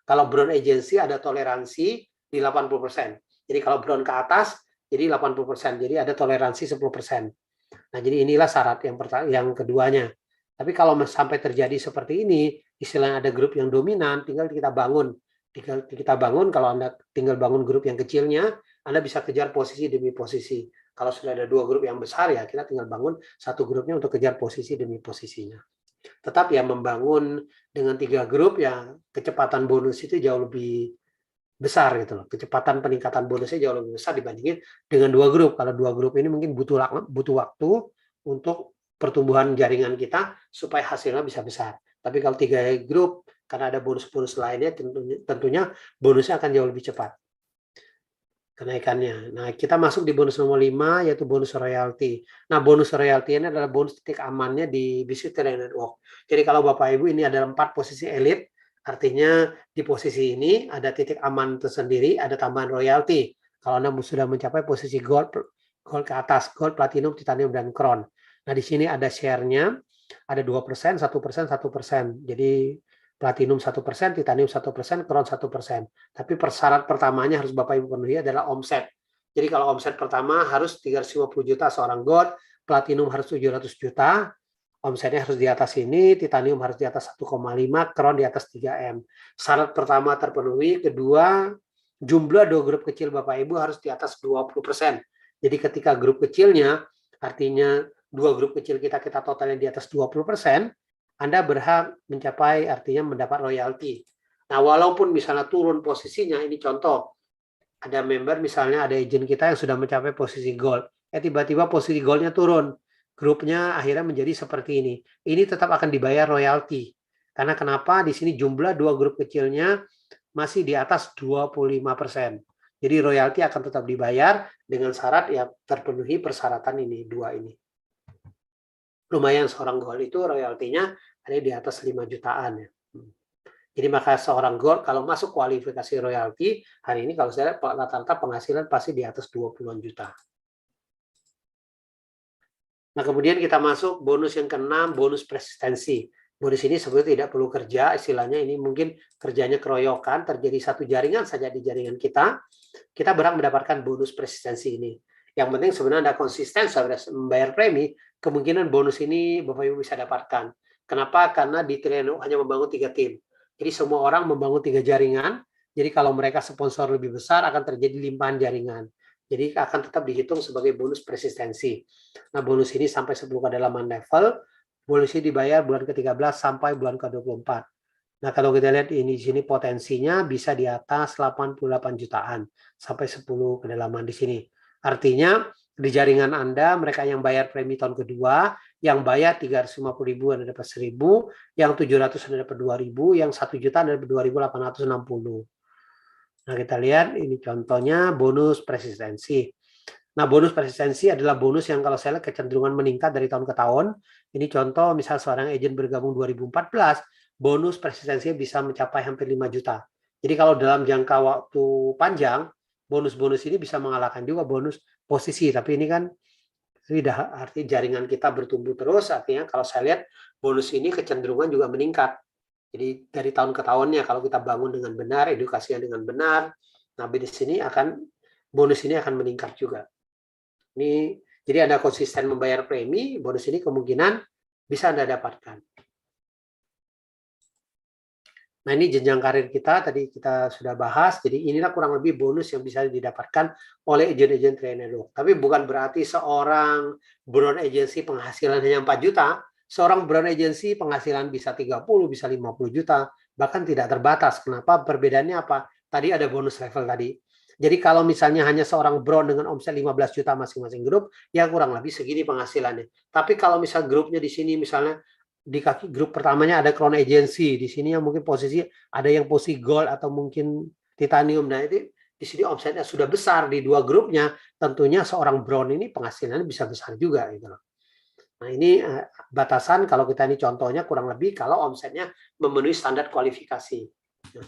B: Kalau Brown Agency ada toleransi di 80%. Jadi kalau Brown ke atas, jadi 80%. Jadi ada toleransi 10%. Nah, jadi inilah syarat yang keduanya. Tapi kalau sampai terjadi seperti ini, istilahnya ada grup yang dominan, tinggal kita bangun. Kalau Anda tinggal bangun grup yang kecilnya, Anda bisa kejar posisi demi posisi. Kalau sudah ada 2 grup yang besar, ya kita tinggal bangun 1 grupnya untuk kejar posisi demi posisinya. Tetap ya membangun dengan 3 grup, ya kecepatan bonus itu jauh lebih besar gitu loh. Kecepatan peningkatan bonusnya jauh lebih besar dibandingin dengan 2 grup. Kalau 2 grup ini mungkin butuh waktu untuk pertumbuhan jaringan kita supaya hasilnya bisa besar. Tapi kalau 3 grup, karena ada bonus-bonus lainnya, tentunya bonusnya akan jauh lebih cepat kenaikannya. Nah, kita masuk di bonus nomor 5, yaitu bonus royalti. Nah, bonus royalti ini adalah bonus titik amannya di Bisnis Network. Jadi kalau Bapak Ibu ini adalah 4 posisi elit, artinya di posisi ini ada titik aman tersendiri, ada tambahan royalti. Kalau Anda sudah mencapai posisi gold gold ke atas, gold, platinum, titanium, dan crown. Nah, di sini ada share-nya, ada 2%, 1%, 1%. Jadi platinum 1%, titanium 1%, crown 1%. Tapi persyarat pertamanya harus Bapak Ibu penuhi adalah omset. Jadi kalau omset pertama harus 350 juta seorang gold, platinum harus 700 juta, omsetnya harus di atas ini, titanium harus di atas 1,5, crown di atas 3M. Syarat pertama terpenuhi, kedua, jumlah dua grup kecil Bapak Ibu harus di atas 20%. Jadi ketika grup kecilnya, artinya dua grup kecil kita totalnya di atas 20%, Anda berhak mencapai artinya mendapat royalti. Nah, walaupun misalnya turun posisinya, ini contoh, ada member misalnya ada agent kita yang sudah mencapai posisi gold, tiba-tiba posisi goldnya turun, grupnya akhirnya menjadi seperti ini. Ini tetap akan dibayar royalti. Karena kenapa? Di sini jumlah dua grup kecilnya masih di atas 25%. Jadi royalti akan tetap dibayar dengan syarat ya terpenuhi persyaratan ini, dua ini. Lumayan seorang gold itu royaltinya ada di atas 5 jutaan ya. Jadi maka seorang gold kalau masuk kualifikasi royalti, hari ini kalau saya lihat rata-rata penghasilan pasti di atas 20-an juta. Nah, kemudian kita masuk bonus yang keenam, bonus persistensi. Bonus ini sebetulnya tidak perlu kerja, istilahnya ini mungkin kerjanya keroyokan, terjadi satu jaringan saja di jaringan kita berhak mendapatkan bonus persistensi ini. Yang penting sebenarnya ada konsistensi membayar premi, kemungkinan bonus ini Bapak Ibu bisa dapatkan. Kenapa? Karena di Triano hanya membangun 3 tim. Jadi semua orang membangun 3 jaringan, jadi kalau mereka sponsor lebih besar akan terjadi limpahan jaringan. Jadi akan tetap dihitung sebagai bonus persistensi. Nah, bonus ini sampai 10 kedalaman level, bonus ini dibayar bulan ke-13 sampai bulan ke-24. Nah, kalau kita lihat ini di sini potensinya bisa di atas 88 jutaan sampai 10 kedalaman di sini. Artinya di jaringan Anda mereka yang bayar premi tahun kedua, yang bayar 350.000 Anda dapat 1.000, yang 700 Anda dapat 2.000, yang 1 juta Anda dapat 2.860. Nah, kita lihat ini contohnya bonus persistensi. Nah, bonus persistensi adalah bonus yang kalau saya lihat kecenderungan meningkat dari tahun ke tahun. Ini contoh misal seorang agent bergabung 2014, bonus persistensinya bisa mencapai hampir 5 juta. Jadi kalau dalam jangka waktu panjang, bonus-bonus ini bisa mengalahkan juga bonus posisi. Tapi ini kan sudah arti jaringan kita bertumbuh terus, artinya kalau saya lihat bonus ini kecenderungan juga meningkat. Jadi dari tahun ke tahunnya kalau kita bangun dengan benar, edukasinya dengan benar, nah di sini bonus ini akan meningkat juga. Ini jadi Anda konsisten membayar premi, bonus ini kemungkinan bisa Anda dapatkan. Nah, ini jenjang karir kita, tadi kita sudah bahas, jadi inilah kurang lebih bonus yang bisa didapatkan oleh agen-agen trainer. Tapi bukan berarti seorang brown agency penghasilan hanya 4 juta, seorang brown agency penghasilan bisa 30, bisa 50 juta, bahkan tidak terbatas. Kenapa? Perbedaannya apa? Tadi ada bonus level tadi. Jadi kalau misalnya hanya seorang brown dengan omset 15 juta masing-masing grup, ya kurang lebih segini penghasilannya. Tapi kalau misal grupnya di sini misalnya di kaki grup pertamanya ada crown agency, di sini yang mungkin posisi ada yang posisi gold atau mungkin titanium. Nah, itu di sini omsetnya sudah besar di dua grupnya, tentunya seorang brown ini penghasilannya bisa besar juga gitu loh. Nah, ini batasan kalau kita ini contohnya kurang lebih kalau omsetnya memenuhi standar kualifikasi. Nah,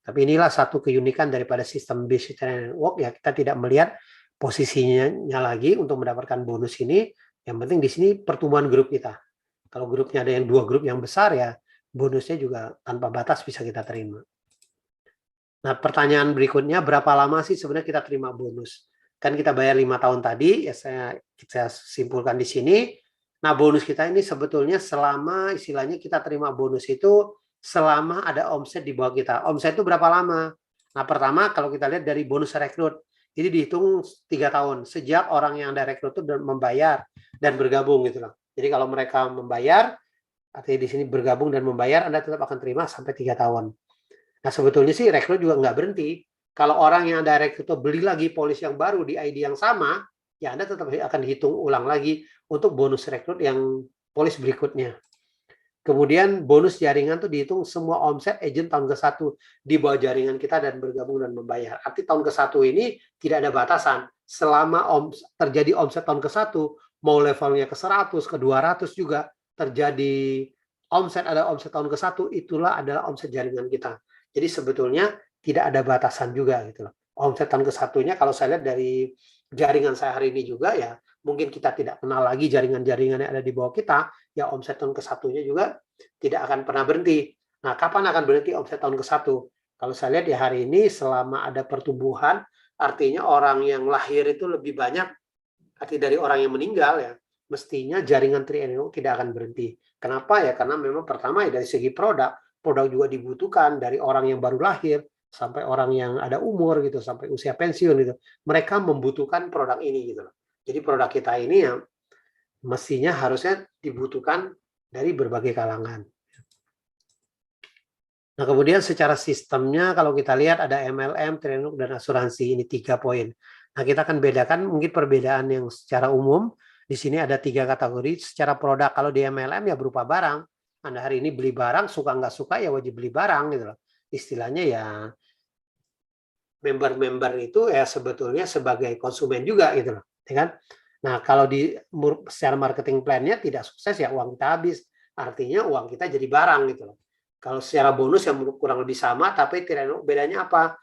B: tapi inilah satu keunikan daripada sistem basic trainer network ya, kita tidak melihat posisinya lagi untuk mendapatkan bonus ini. Yang penting di sini pertumbuhan grup kita. Kalau grupnya ada yang 2 grup yang besar ya bonusnya juga tanpa batas bisa kita terima. Nah, pertanyaan berikutnya, berapa lama sih sebenarnya kita terima bonus? Kan kita bayar 5 tahun tadi, ya saya simpulkan di sini. Nah, bonus kita ini sebetulnya selama istilahnya kita terima bonus itu selama ada omset di bawah kita. Omset itu berapa lama? Nah, pertama kalau kita lihat dari bonus rekrut, jadi dihitung 3 tahun sejak orang yang ada rekrut itu membayar dan bergabung gitu loh. Jadi kalau mereka membayar, artinya di sini bergabung dan membayar, Anda tetap akan terima sampai 3 tahun. Nah, sebetulnya sih rekrut juga nggak berhenti. Kalau orang yang ada rekrut itu beli lagi polis yang baru di ID yang sama, ya Anda tetap akan dihitung ulang lagi untuk bonus rekrut yang polis berikutnya. Kemudian bonus jaringan itu dihitung semua omset agent tahun ke-1 di bawah jaringan kita dan bergabung dan membayar. Arti tahun ke-1 ini tidak ada batasan. Selama terjadi omset tahun ke-1, mau levelnya ke 100, ke 200 juga terjadi omset, ada omset tahun ke-1, itulah adalah omset jaringan kita. Jadi sebetulnya tidak ada batasan juga gitu loh. Omset tahun ke-1-nya kalau saya lihat dari jaringan saya hari ini juga ya, mungkin kita tidak kenal lagi jaringan-jaringan yang ada di bawah kita, ya omset tahun ke-1-nya juga tidak akan pernah berhenti. Nah, kapan akan berhenti omset tahun ke-1? Kalau saya lihat ya hari ini selama ada pertumbuhan, artinya orang yang lahir itu lebih banyak arti dari orang yang meninggal ya, mestinya jaringan 3NO tidak akan berhenti. Kenapa ya? Karena memang pertama ya dari segi produk juga dibutuhkan dari orang yang baru lahir sampai orang yang ada umur gitu, sampai usia pensiun gitu. Mereka membutuhkan produk ini gitu loh. Jadi produk kita ini yang mestinya harusnya dibutuhkan dari berbagai kalangan. Nah, kemudian secara sistemnya kalau kita lihat ada MLM, Trenuk, dan asuransi. Ini 3 poin. Nah, kita akan bedakan mungkin perbedaan yang secara umum. Di sini ada 3 kategori. Secara produk, kalau di MLM ya berupa barang. Anda hari ini beli barang, suka nggak suka ya wajib beli barang gitu loh. Istilahnya ya member-member itu ya sebetulnya sebagai konsumen juga gitu loh. Ya kan? Nah, kalau di secara marketing plan-nya tidak sukses ya uang kita habis. Artinya uang kita jadi barang gitu loh. Kalau secara bonus yang kurang lebih sama, tapi bedanya apa?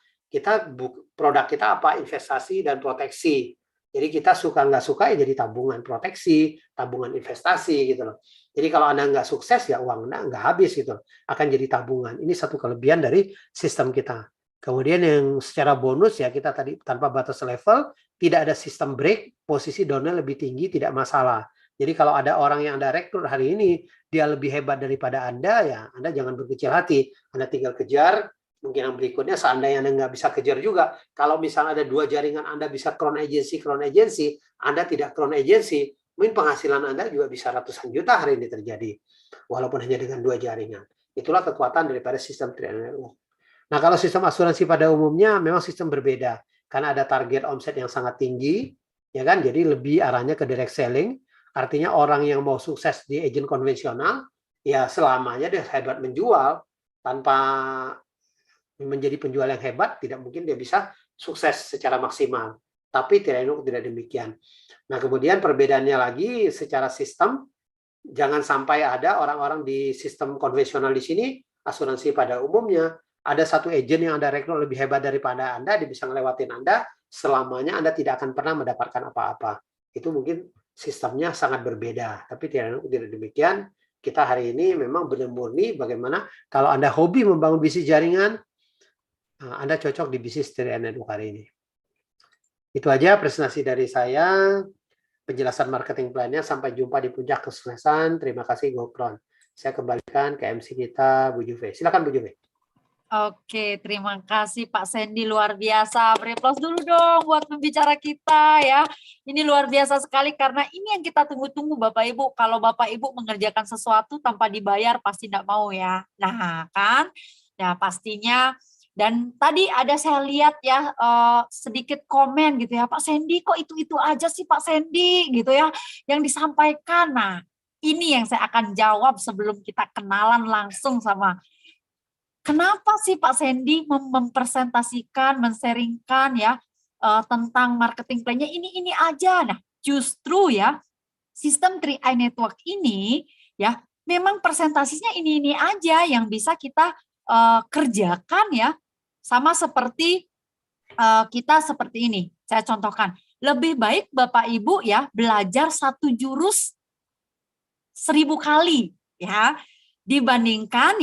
B: Produk kita apa? Investasi dan proteksi. Jadi kita suka nggak suka ya jadi tabungan proteksi, tabungan investasi gitu loh. Jadi kalau Anda nggak sukses ya uang Anda nggak habis gitu loh. Akan jadi tabungan. Ini satu kelebihan dari sistem kita. Kemudian yang secara bonus ya kita tadi tanpa batas level, tidak ada sistem break, posisi downnya lebih tinggi, tidak masalah. Jadi kalau ada orang yang Anda rekrut hari ini, dia lebih hebat daripada Anda, ya Anda jangan berkecil hati. Anda tinggal kejar, mungkin yang berikutnya seandainya Anda nggak bisa kejar juga. Kalau misalnya ada 2 jaringan Anda bisa crown agency, Anda tidak crown agency, mungkin penghasilan Anda juga bisa ratusan juta hari ini terjadi. Walaupun hanya dengan 2 jaringan. Itulah kekuatan daripada sistem 3NO. Nah, kalau sistem asuransi pada umumnya memang sistem berbeda. Karena ada target omset yang sangat tinggi, ya kan? Jadi lebih arahnya ke direct selling. Artinya orang yang mau sukses di agen konvensional, ya selamanya dia hebat menjual, tanpa menjadi penjual yang hebat, tidak mungkin dia bisa sukses secara maksimal. Tapi tidak demikian. Nah, kemudian perbedaannya lagi secara sistem, jangan sampai ada orang-orang di sistem konvensional di sini, asuransi pada umumnya, ada satu agen yang Anda rekrut lebih hebat daripada Anda, dia bisa ngelewatin Anda, selamanya Anda tidak akan pernah mendapatkan apa-apa. Itu mungkin sistemnya sangat berbeda, tapi tidak demikian. Kita hari ini memang benar murni bagaimana kalau Anda hobi membangun bisnis jaringan, Anda cocok di bisnis 3NO hari ini. Itu aja presentasi dari saya, penjelasan marketing plan-nya. Sampai jumpa di puncak kesuksesan. Terima kasih GoPron. Saya kembalikan ke MC kita, Bu Juve. Silakan Bu Juve.
A: Oke, terima kasih Pak Sandy, luar biasa. Beri aplaus dulu dong buat pembicara kita ya. Ini luar biasa sekali karena ini yang kita tunggu-tunggu Bapak Ibu. Kalau Bapak Ibu mengerjakan sesuatu tanpa dibayar pasti tidak mau ya. Nah kan, ya pastinya. Dan tadi ada saya lihat ya sedikit komen gitu ya, Pak Sandy kok itu aja sih Pak Sandy gitu ya yang disampaikan. Nah ini yang saya akan jawab sebelum kita kenalan langsung sama kenapa sih Pak Sandy mempresentasikan, men-sharingkan ya tentang marketing plan-nya ini aja. Nah, justru ya sistem 3i Network ini ya memang presentasinya ini aja yang bisa kita kerjakan ya, sama seperti kita seperti ini. Saya contohkan, lebih baik Bapak Ibu ya belajar 1 jurus 1000 kali ya. Dibandingkan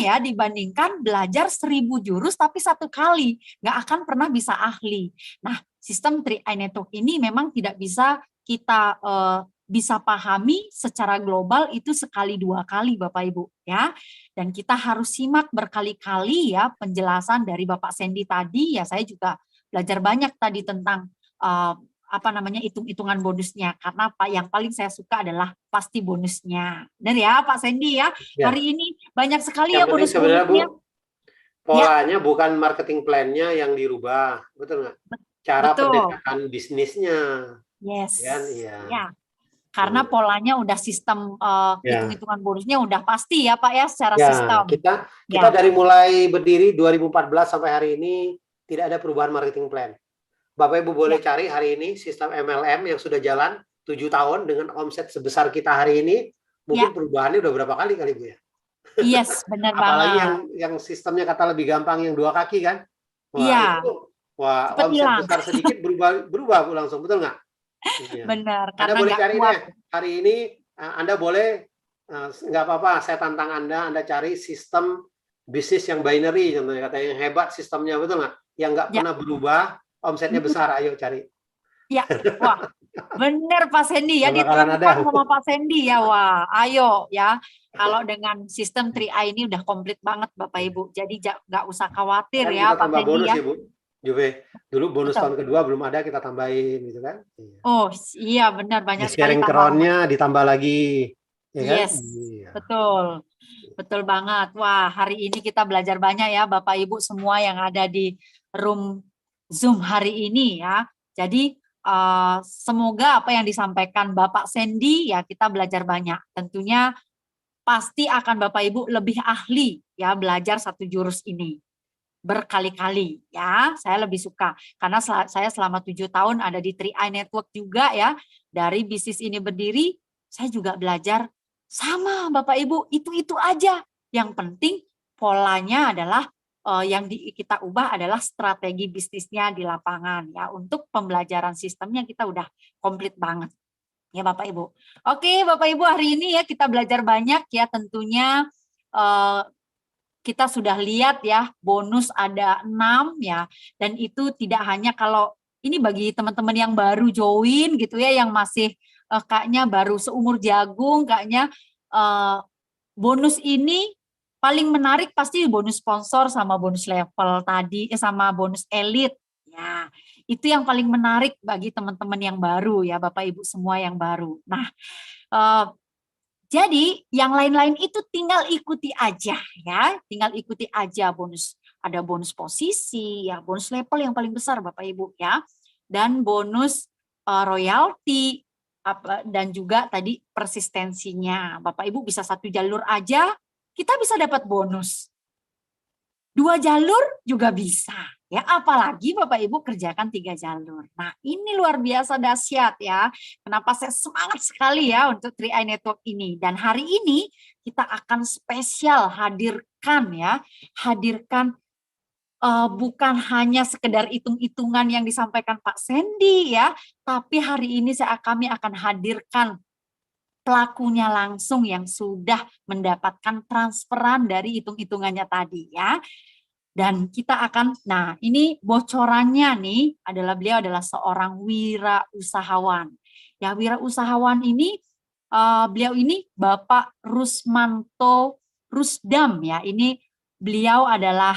A: belajar 1000 jurus tapi 1 kali, nggak akan pernah bisa ahli. Nah, sistem 3i Network ini memang tidak bisa kita bisa pahami secara global itu sekali 2 kali Bapak Ibu ya. Dan kita harus simak berkali-kali ya penjelasan dari Bapak Sandy tadi ya. Saya juga belajar banyak tadi tentang hitung-hitungan bonusnya, karena yang paling saya suka adalah pasti bonusnya. Benar ya Pak Sandy ya, hari ini banyak sekali ya bonus-bonusnya.
B: Polanya bukan marketing plan-nya yang dirubah, betul nggak? Cara pendekatan bisnisnya.
A: Yes.
B: Kan? Ya.
A: Karena polanya udah sistem hitung-hitungan bonusnya udah pasti ya Pak ya secara sistem.
B: Kita dari mulai berdiri 2014 sampai hari ini tidak ada perubahan marketing plan. Bapak Ibu boleh cari hari ini sistem MLM yang sudah jalan 7 tahun dengan omset sebesar kita hari ini, mungkin perubahannya udah berapa kali Bu ya?
A: Yes, benar banget.
B: Apalagi yang sistemnya kata lebih gampang yang 2 kaki kan? Wah, omset besar sedikit berubah Bu langsung, betul nggak? Iya.
A: Benar,
B: Anda
A: karena
B: boleh
A: nggak
B: cari
A: kuat.
B: deh. Hari ini Anda boleh, nggak apa-apa, saya tantang Anda cari sistem bisnis yang binary, contohnya katanya yang hebat sistemnya, betul nggak? Yang nggak
A: Ya,
B: pernah berubah, omsetnya besar, ayo cari.
A: ya, wah, benar Pak Sandy ya,
B: Nggak bakalan ada.
A: ditirukan sama Pak Sandy ya, wah, ayo ya. Kalau dengan sistem 3i ini udah komplit banget Bapak Ibu, jadi nggak usah khawatir
B: Kan
A: ya
B: kita
A: Pak
B: tambah
A: Sandy
B: bonus
A: ya.
B: ya Bu, Juve. Dulu bonus
A: Betul.
B: tahun kedua belum ada, kita tambahin gitu kan. Iya.
A: Oh iya benar,
B: Di
A: banyak sekali
B: sharing
A: tambahan.
B: crown-nya ditambah lagi, ya kan?
A: Yes,
B: Iya.
A: betul. Betul banget. Wah, hari ini kita belajar banyak ya Bapak Ibu semua yang ada di room Zoom hari ini ya. Jadi semoga apa yang disampaikan Bapak Sandy ya kita belajar banyak. Tentunya pasti akan Bapak Ibu lebih ahli ya belajar satu jurus ini berkali-kali ya. Saya lebih suka karena saya selama 7 tahun ada di 3i Network juga ya. Dari bisnis ini berdiri, saya juga belajar sama Bapak Ibu, itu aja. Yang penting polanya adalah yang kita ubah adalah strategi bisnisnya di lapangan ya. Untuk pembelajaran sistemnya kita udah komplit banget. Ya Bapak Ibu. Oke Bapak Ibu, hari ini ya kita belajar banyak ya, tentunya kita sudah lihat ya bonus ada 6 ya, dan itu tidak hanya kalau ini bagi teman-teman yang baru join gitu ya, yang masih kayaknya baru seumur jagung kayaknya, bonus ini paling menarik pasti bonus sponsor sama bonus level tadi sama bonus elit ya. Itu yang paling menarik bagi teman-teman yang baru ya Bapak Ibu semua yang baru. Nah, jadi yang lain-lain itu tinggal ikuti aja ya, tinggal ikuti aja bonus. Ada bonus posisi ya, bonus level yang paling besar Bapak Ibu ya. Dan bonus royalti dan juga tadi persistensinya. Bapak Ibu bisa 1 jalur aja kita bisa dapat bonus. 2 jalur juga bisa. Ya, apalagi Bapak Ibu kerjakan 3 jalur. Nah, ini luar biasa dahsyat ya. Kenapa saya semangat sekali ya untuk 3i Network ini. Dan hari ini kita akan spesial hadirkan bukan hanya sekedar hitung-hitungan yang disampaikan Pak Sandy ya, tapi hari ini kami akan hadirkan pelakunya langsung yang sudah mendapatkan transferan dari hitung-hitungannya tadi ya. Dan kita akan, nah ini bocorannya nih adalah beliau adalah seorang wirausahawan. Ya wirausahawan ini, beliau ini Bapak Rusmanto Rusdam ya. Ini beliau adalah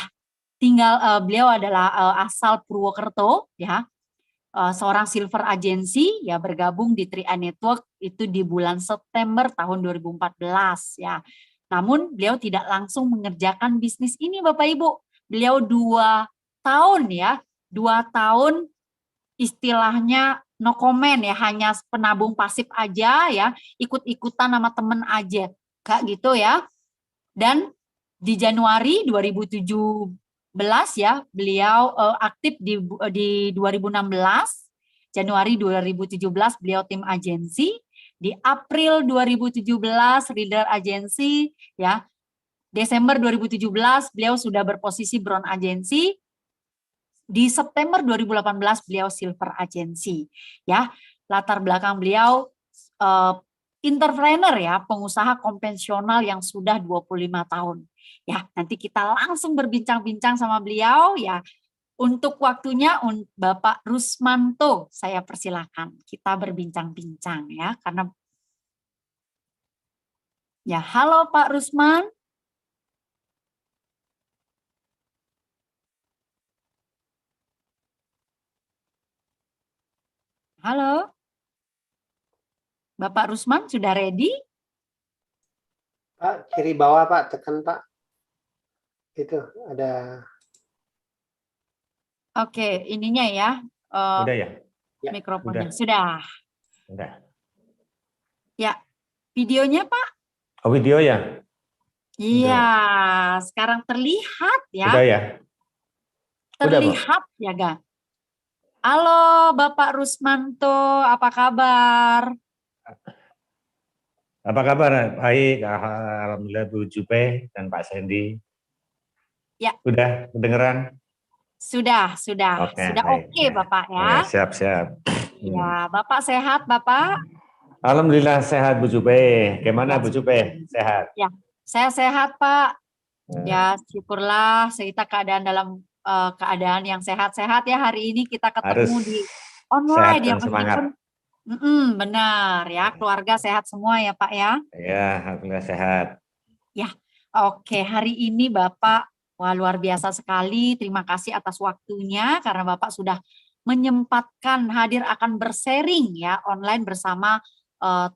A: asal Purwokerto ya. Seorang silver agency ya bergabung di 3i Network itu di bulan September tahun 2014 ya. Namun beliau tidak langsung mengerjakan bisnis ini Bapak Ibu. Beliau 2 tahun ya, 2 tahun istilahnya no comment ya, hanya penabung pasif aja ya, ikut-ikutan sama temen aja, kayak gitu ya. Dan di Januari 2017 ya, beliau aktif di 2016, Januari 2017 beliau tim agensi, di April 2017 leader agensi ya. Desember 2017 beliau sudah berposisi bronze agensi. Di September 2018 beliau silver agensi. Ya, latar belakang beliau entrepreneur ya, pengusaha konvensional yang sudah 25 tahun. Ya, nanti kita langsung berbincang-bincang sama beliau ya. Untuk waktunya Bapak Rusmanto, saya persilakan kita berbincang-bincang ya, karena ya, halo Pak Rusman. Halo, Bapak Rusman sudah ready?
B: Pak, kiri bawah Pak, tekan Pak. Itu ada.
A: Oke, ininya ya.
C: Udah ya?
A: Mikrofonnya.
C: Udah.
A: Sudah.
C: Udah.
A: Ya, videonya Pak?
C: Oh, video ya?
A: Iya, sekarang terlihat ya.
C: Udah ya?
A: Terlihat ya, Ga. Halo Bapak Rusmanto, apa kabar?
C: Apa kabar? Baik, alhamdulillah Bu Jupe dan Pak Sandy.
A: Ya.
C: Udah kedengeran?
A: Sudah.
C: Oke,
A: Sudah oke Bapak ya.
C: Siap.
A: Ya, Bapak sehat, Bapak?
C: Alhamdulillah sehat Bu Jupe. Gimana Bu Jupe? Sehat?
A: Ya, saya sehat, Pak.
C: Nah,
A: Ya, syukurlah kita keadaan dalam keadaan yang sehat-sehat ya. Hari ini kita ketemu
C: harus
A: di
C: sehat
A: online ya,
C: dan semangat.
A: meskipun benar ya, keluarga sehat semua ya, Pak ya.
C: Ya, alhamdulillah sehat.
A: Ya, oke. Hari ini Bapak, wah luar biasa sekali. Terima kasih atas waktunya karena Bapak sudah menyempatkan hadir akan bersharing ya online bersama eh,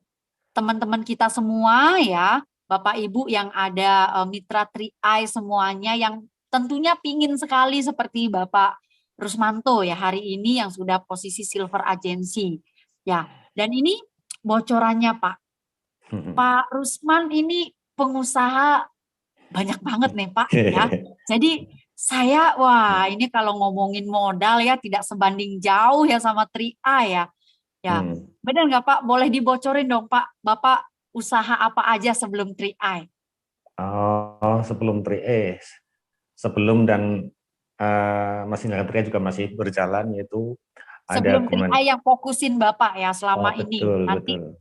A: teman-teman kita semua ya, Bapak Ibu yang ada mitra Tri-Eye semuanya yang tentunya pingin sekali seperti Bapak Rusmanto ya hari ini yang sudah posisi Silver Agency. Ya, dan ini bocorannya Pak. Pak Rusman ini pengusaha banyak banget nih Pak ya. Jadi saya wah ini kalau ngomongin modal ya tidak sebanding jauh ya sama Tri-Eye ya. Ya, benar nggak Pak? Boleh dibocorin dong Pak, Bapak usaha apa aja sebelum Tri-Eye?
C: Oh, sebelum 3E, sebelum dan masih dengan 3E juga masih berjalan, yaitu ada
A: Sebelum Tri-Eye yang fokusin Bapak ya selama ini.
C: betul,
A: Nanti,
C: betul.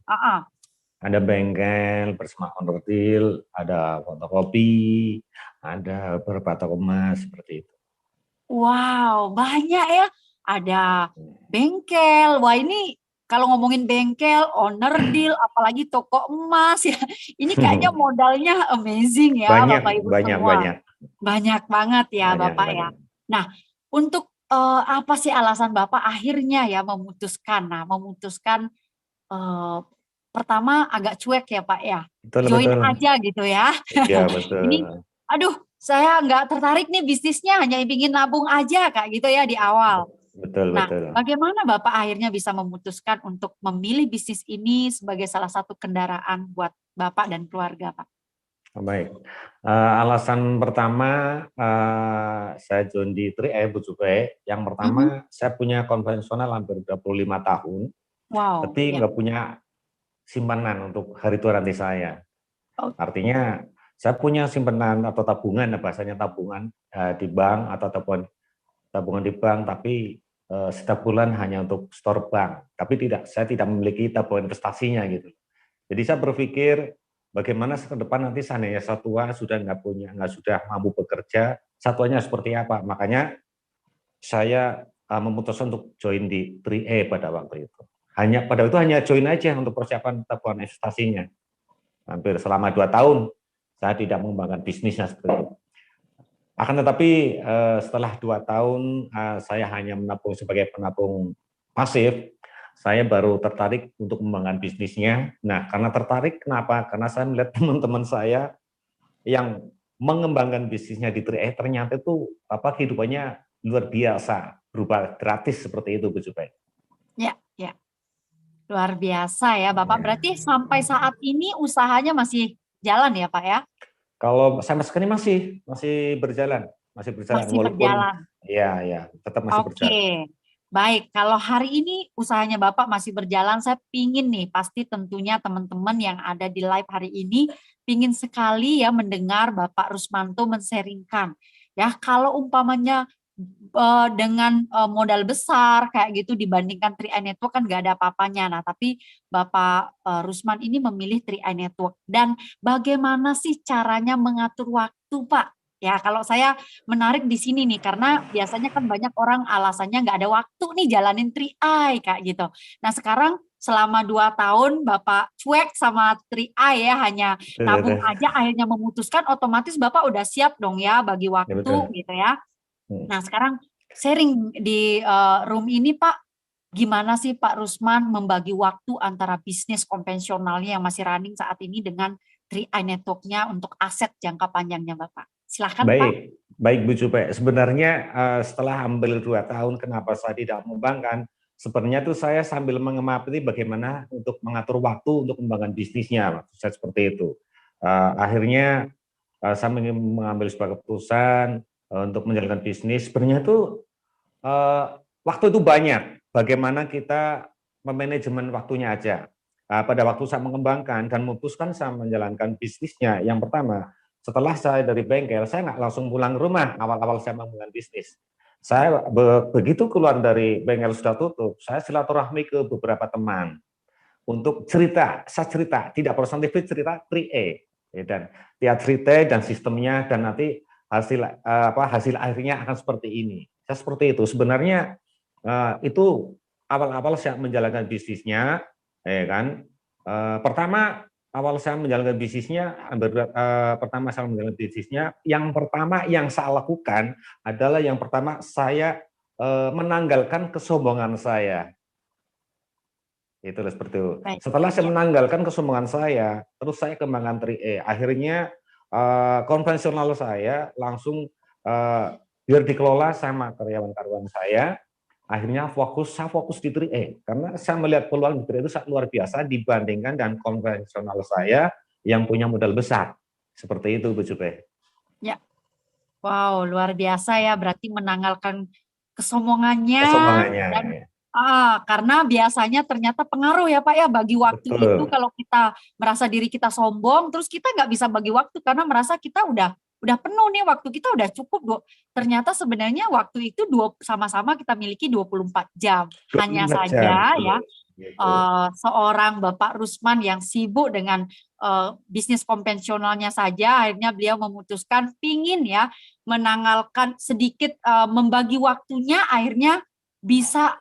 C: Ada bengkel bersama onderdil, ada fotokopi, ada beberapa toko emas seperti itu.
A: wow, banyak ya. Ada bengkel. Wah ini kalau ngomongin bengkel, owner deal, apalagi toko emas ya. Ini kayaknya modalnya amazing ya
C: Banyak,
A: Bapak Ibu
C: banyak,
A: semua.
C: banyak.
A: Banyak banget ya
C: Banyak,
A: Bapak ya.
C: banyak.
A: Nah, untuk apa sih alasan Bapak akhirnya ya memutuskan? Nah, memutuskan pertama agak cuek ya Pak ya.
C: Betul,
A: Join
C: betul.
A: aja gitu ya.
C: Iya, betul.
A: Ini aduh, saya nggak tertarik nih bisnisnya, hanya ingin nabung aja Kak gitu ya di awal.
C: Betul,
A: Nah,
C: betul.
A: bagaimana Bapak akhirnya bisa memutuskan untuk memilih bisnis ini sebagai salah satu kendaraan buat Bapak dan keluarga, Pak?
C: Baik. Alasan pertama saya join di 3E Bu Jupe, yang pertama saya punya konvensional hampir 25 tahun,
A: Wow,
C: tapi
A: ya.
C: nggak punya simpanan untuk hari tua nanti saya.
A: Oh.
C: Artinya saya punya simpanan atau tabungan, bahasanya tabungan di bank atau tabungan di bank, tapi setiap bulan hanya untuk store bank. Tapi saya tidak memiliki tabungan investasinya gitu. Jadi saya berpikir bagaimana ke depan nanti seandainya satwa sudah sudah mampu bekerja, satuannya seperti apa. Makanya saya memutuskan untuk join di 3E pada waktu itu. Pada waktu itu hanya join aja untuk persiapan tabungan investasinya. Hampir selama 2 tahun saya tidak mengembangkan bisnisnya seperti itu. Akan tetapi setelah 2 tahun saya hanya menabung sebagai penabung pasif, saya baru tertarik untuk mengembangkan bisnisnya. Nah, karena tertarik kenapa? Karena saya melihat teman-teman saya yang mengembangkan bisnisnya di 3E ternyata itu kehidupannya luar biasa, berupa gratis seperti itu Bu Jupai.
A: Ya, ya. Luar biasa ya Bapak. Berarti sampai saat ini usahanya masih jalan ya Pak ya?
C: Kalau sampai sekarang masih berjalan,
A: Masih
C: walaupun
A: berjalan.
C: ya tetap masih berjalan.
A: Oke, baik. Kalau hari ini usahanya Bapak masih berjalan, saya pingin nih, pasti tentunya teman-teman yang ada di live hari ini pingin sekali ya mendengar Bapak Rusmanto men-sharingkan. Ya, kalau umpamanya dengan modal besar kayak gitu dibandingkan 3i Network kan nggak ada apa-apanya. Nah, tapi Bapak Rusman ini memilih 3i Network. Dan bagaimana sih caranya mengatur waktu, Pak? Ya, kalau saya menarik di sini nih, karena biasanya kan banyak orang alasannya nggak ada waktu nih jalanin 3i kayak gitu. Nah, sekarang selama 2 tahun Bapak cuek sama 3i ya, hanya nabung aja, akhirnya memutuskan, otomatis Bapak udah siap dong ya bagi waktu gitu ya. Nah, sekarang sharing di room ini Pak, gimana sih Pak Rusman membagi waktu antara bisnis konvensionalnya yang masih running saat ini dengan 3i Network-nya untuk aset jangka panjangnya Bapak? Silakan Pak.
C: Baik Bu Jupe, sebenarnya setelah ambil 2 tahun kenapa saya tidak mengembangkan, sebenarnya itu saya sambil mengamati bagaimana untuk mengatur waktu untuk mengembangkan bisnisnya, saya seperti itu. Akhirnya saya mengambil sebuah keputusan untuk menjalankan bisnis. Sebenarnya itu waktu itu banyak, bagaimana kita memanajemen waktunya aja. Pada waktu saya mengembangkan dan memutuskan saya menjalankan bisnisnya, yang pertama, setelah saya dari bengkel, saya nggak langsung pulang ke rumah awal-awal saya mengembangkan bisnis. Saya begitu keluar dari bengkel sudah tutup, saya silaturahmi ke beberapa teman untuk cerita. Saya cerita, tidak perusahaan TV, cerita 3E, ya, dan tiap cerita dan sistemnya, dan nanti hasil akhirnya akan seperti ini. Saya seperti itu. Sebenarnya itu awal-awal saya menjalankan bisnisnya, ya kan. Pertama awal saya menjalankan bisnisnya, yang pertama yang saya lakukan adalah yang pertama saya menanggalkan kesombongan saya. Itu seperti itu.
A: Baik.
C: Setelah saya menanggalkan kesombongan saya, terus saya kembangkan 3E. Akhirnya konvensional saya langsung biar dikelola sama karyawan-karyawan saya. Akhirnya saya fokus di 3E karena saya melihat peluang di 3E itu sangat luar biasa dibandingkan dengan konvensional saya yang punya modal besar. Seperti itu, Bu Jupe.
A: Ya. Wow, luar biasa ya, berarti menanggalkan kesombongannya.
C: Kesombongannya.
A: Dan karena biasanya ternyata pengaruh ya Pak ya bagi waktu.
C: Betul.
A: Itu kalau kita merasa diri kita sombong, terus kita nggak bisa bagi waktu karena merasa kita udah penuh nih, waktu kita udah cukup. Ternyata sebenarnya waktu itu sama-sama kita miliki 24 jam. Hanya
C: 24
A: saja
C: jam.
A: ya seorang Bapak Rusman yang sibuk dengan bisnis konvensionalnya saja, akhirnya beliau memutuskan pingin ya menanggalkan sedikit, membagi waktunya, akhirnya bisa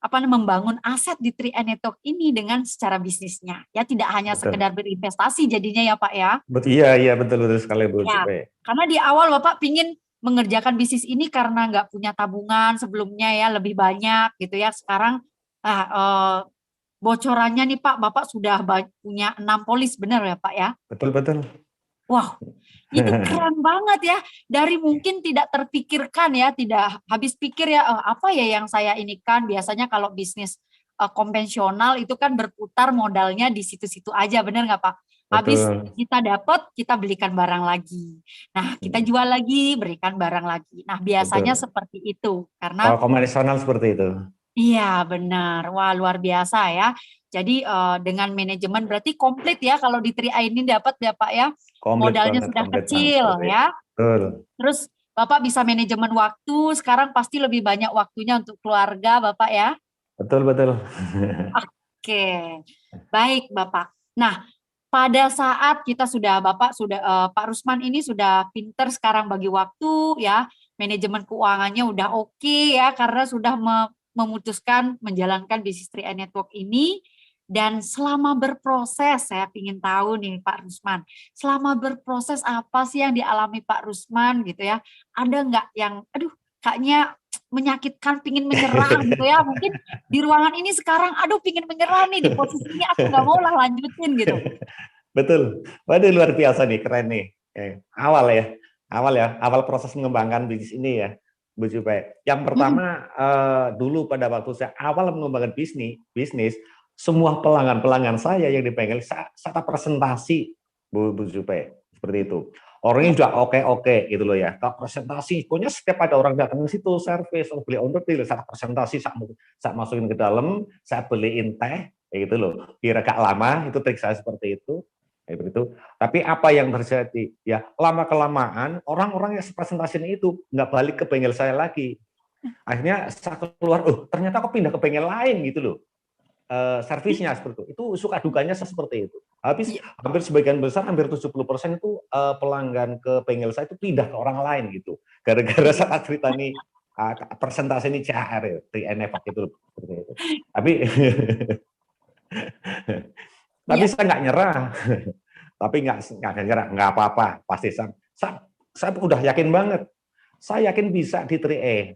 A: membangun aset di 3E Network ini dengan secara bisnisnya. Ya tidak hanya
C: Betul.
A: sekedar berinvestasi jadinya ya Pak ya.
C: Iya betul sekali Bu.
A: Ya, karena di awal Bapak pingin mengerjakan bisnis ini karena nggak punya tabungan sebelumnya ya lebih banyak gitu ya. Sekarang bocorannya nih Pak, Bapak sudah punya 6 polis, benar ya Pak ya?
C: Betul.
A: Wah, itu keren banget ya. Dari mungkin tidak terpikirkan ya, tidak habis pikir ya, apa ya yang saya inikan. Biasanya kalau bisnis konvensional itu kan berputar modalnya di situ-situ aja, benar nggak Pak? Habis kita dapat, kita belikan barang lagi. Nah, kita jual lagi, berikan barang lagi. Nah, biasanya seperti itu. Karena
C: konvensional seperti itu.
A: Iya, benar. Wah, luar biasa ya. Jadi dengan manajemen berarti komplit ya kalau di 3A ini dapat ya Pak ya.
C: Komplit
A: Modalnya
C: banget,
A: sudah kecil ya.
C: Betul.
A: Terus Bapak bisa manajemen waktu, sekarang pasti lebih banyak waktunya untuk keluarga Bapak ya.
C: Betul.
A: Oke, baik Bapak. Nah, pada saat kita Pak Rusman ini sudah pinter sekarang bagi waktu ya, manajemen keuangannya udah oke ya, karena sudah memutuskan menjalankan bisnis 3A Network ini. Dan selama berproses, saya ingin tahu nih Pak Rusman, selama berproses apa sih yang dialami Pak Rusman gitu ya? Ada nggak yang, kayaknya menyakitkan, pingin menyerah gitu ya? Mungkin di ruangan ini sekarang, pingin menyerah nih, di posisi ini aku nggak mau lah lanjutin gitu.
C: Betul, waduh luar biasa nih, keren nih. Awal proses mengembangkan bisnis ini ya, Bu Jupe. Yang pertama, dulu pada waktu saya awal mengembangkan bisnis, semua pelanggan saya yang di bengkel saya presentasi, Bu Jupe, seperti itu. Orangnya juga oke gitu loh ya. Tak presentasi, pokoknya setiap ada orang datang ke situ servis, beli on-retail, saya presentasi, saya masukin ke dalam, saya beliin teh, gitu loh. Biar agak lama, itu trik saya seperti itu. Itu. Tapi apa yang terjadi? Ya lama kelamaan orang-orang yang presentasinya itu nggak balik ke bengkel saya lagi. Akhirnya saya keluar, ternyata aku pindah ke bengkel lain gitu loh. Servisnya seperti itu suka dukanya seperti itu. Hampir sebagian besar, hampir 70% itu pelanggan ke bengkel saya itu pindah ke orang lain gitu. Gara-gara saya cerita nih presentasi ini CHR ya, 3A Network itu seperti itu. Tapi saya nggak nyerah. Tapi nggak nyerah, nggak apa-apa. Pasti saya udah yakin banget. Saya yakin bisa di 3A.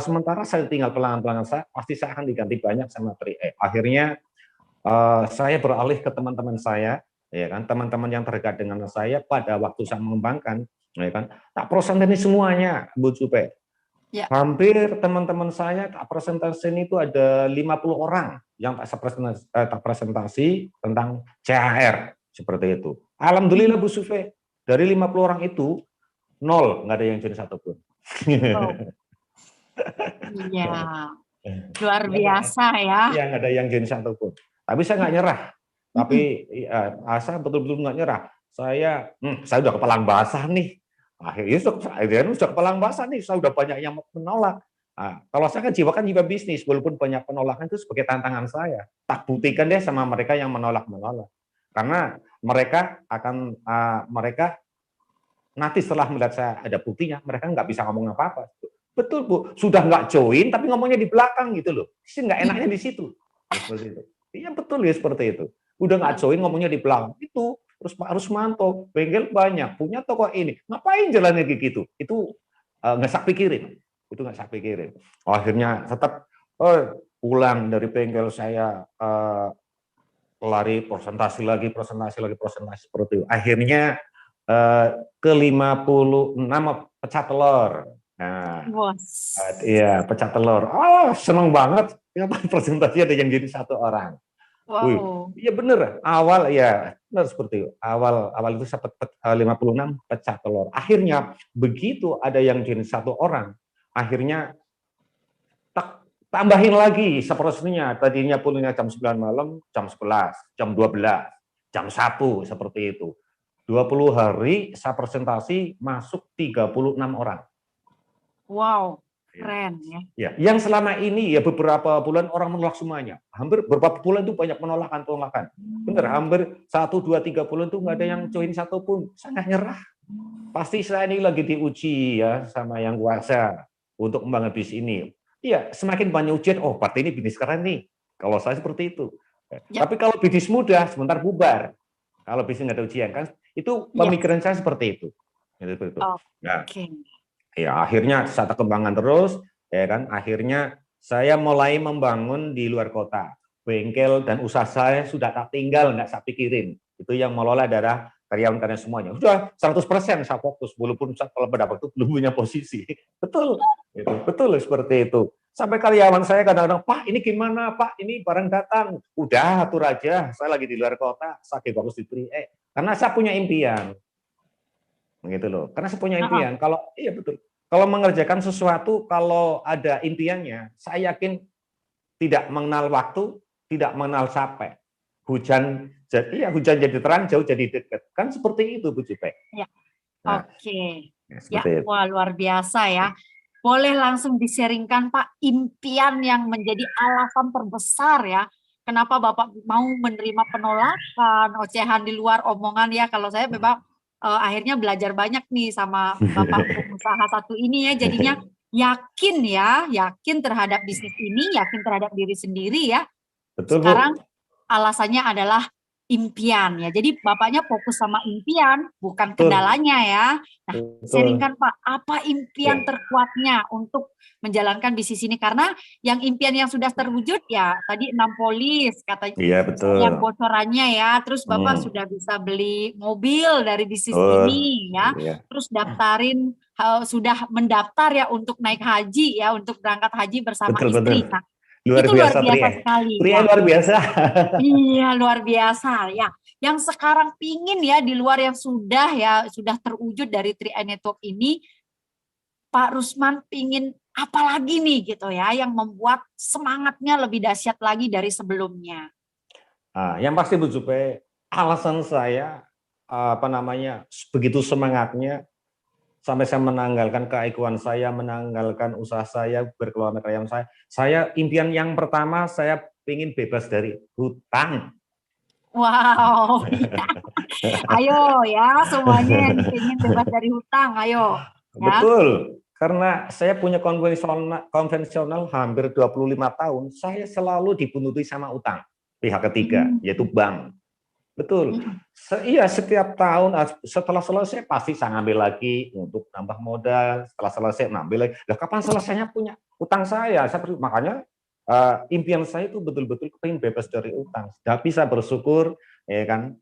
C: Sementara saya tinggal pelanggan-pelanggan saya, pasti saya akan diganti banyak sama 3A. Akhirnya saya beralih ke teman-teman saya, ya kan, teman-teman yang terdekat dengan saya pada waktu saya mengembangkan, ya kan, tak presentasi semuanya, Bu Jupe. Ya. Hampir teman-teman saya tak presentasi itu ada 50 orang yang tak presentasi tentang CHR seperti itu. Alhamdulillah Bu Jupe, dari 50 orang itu 0, nggak ada yang jadi satupun.
A: Iya, luar biasa ya.
C: Iya, nggak ada yang jadi satupun. Tapi saya nggak nyerah. Tapi saya betul-betul nggak nyerah. Saya udah kepalang basah nih. Akhirnya sudah kepalang basah nih, saya udah banyak yang menolak. Nah, kalau saya kan jiwa bisnis, walaupun banyak penolakan itu sebagai tantangan saya. Tak buktikan deh sama mereka yang menolak. Karena mereka nanti setelah melihat saya ada buktinya, mereka nggak bisa ngomong apa-apa. Betul Bu, sudah nggak join tapi ngomongnya di belakang gitu loh. Sih nggak enaknya di situ. Seperti itu. Iya betul ya seperti itu. Udah nggak join ngomongnya di belakang. Itu terus Pak Rusmanto, bengkel banyak, punya toko ini. Ngapain jalannya kayak gitu? Itu nggak saya pikirin. Itu nggak saya pikirin. Akhirnya tetap pulang dari bengkel saya lari presentasi lagi seperti itu. Akhirnya ke 56 pecah telur. Nah, iya pecah telur. Seneng banget. Presentasi ada yang jadi satu orang.
A: Wow.
C: Iya bener. Awal ya benar seperti itu. Awal itu saya 56 pecah telur. Akhirnya begitu ada yang jadi satu orang, akhirnya tambahin lagi seperlunya. Tadinya pulangnya jam 9 malam, jam 11, jam 12, jam 1 seperti itu. 20 hari saya presentasi masuk 36 orang.
A: Wow, keren ya.
C: Ya, yang selama ini ya beberapa bulan orang menolak semuanya. Hampir beberapa bulan itu banyak penolakan. Bener, hampir 1, 2, 3 bulan itu nggak ada yang join satupun. Saya nggak nyerah. Pasti saya ini lagi diuji ya sama yang kuasa untuk membangun bisnis ini. Iya, semakin banyak ujian, oh berarti ini bisnis keren nih. Kalau saya seperti itu. Ya. Tapi kalau bisnis mudah, sebentar bubar. Kalau bisnis nggak ada ujian kan, itu pemikiran saya seperti itu. Nah, ya akhirnya saya kembangkan terus, ya kan. Akhirnya saya mulai membangun di luar kota. Bengkel dan usaha saya sudah tak tinggal, nggak saya pikirin. Itu yang mengelola adalah karyawan-karyawan semuanya. Sudah 100% saya fokus, walaupun kalau pada waktu belum punya posisi. Betul, betul seperti itu. Sampai karyawan saya kadang-kadang, Pak ini gimana Pak, ini barang datang. Udah atur aja, saya lagi di luar kota, saya bagus di karena saya punya impian. Begitu loh. Karena saya punya impian. Kalau iya betul. Kalau mengerjakan sesuatu, kalau ada impiannya, saya yakin tidak mengenal waktu, tidak mengenal capek. Hujan jadi terang, jauh jadi dekat. Kan seperti itu Bu Jupe.
A: Ya. Nah, oke. Ya, wah luar biasa ya. Boleh langsung diseringkan Pak impian yang menjadi alasan terbesar ya. Kenapa Bapak mau menerima penolakan, ocehan di luar omongan ya. Kalau saya memang akhirnya belajar banyak nih sama Bapak pengusaha satu ini ya. Jadinya yakin terhadap bisnis ini, yakin terhadap diri sendiri ya.
C: Betul,
A: sekarang
C: Bu.
A: Alasannya adalah impian ya. Jadi Bapaknya fokus sama impian, bukan kendalanya ya. Nah, sharingkan Pak, apa impian terkuatnya untuk menjalankan bisnis ini? Karena yang impian yang sudah terwujud ya, tadi 6 polis, katanya.
C: Iya, betul.
A: Yang bocorannya ya, terus Bapak sudah bisa beli mobil dari bisnis ini ya. Iya. Terus daftarin, sudah mendaftar ya untuk naik haji ya, untuk berangkat haji bersama istri. Nah, itu luar biasa sekali.
C: Pria luar biasa.
A: Iya, luar biasa ya. Yang sekarang pingin ya di luar yang sudah terwujud dari 3i Network ini, Pak Rusman pingin apa lagi nih gitu ya, yang membuat semangatnya lebih dahsyat lagi dari sebelumnya.
C: Yang pasti Bu Jupe, alasan saya begitu semangatnya sampai saya menanggalkan keegoan saya, menanggalkan usaha saya, berkeluarga karyawan saya impian yang pertama saya ingin bebas dari hutang.
A: Wow, ya. Ayo ya semuanya yang ingin bebas dari hutang, ayo. Ya.
C: Betul, karena saya punya konvensional hampir 25 tahun, saya selalu dibuntuti sama utang pihak ketiga, yaitu bank. Betul. Iya, setiap tahun setelah selesai pasti saya ngambil lagi untuk nambah modal. Setelah selesai ngambil lagi. Lah kapan selesainya punya utang saya? Makanya impian saya itu betul-betul pengen bebas dari utang. Tapi saya bersyukur, ya kan.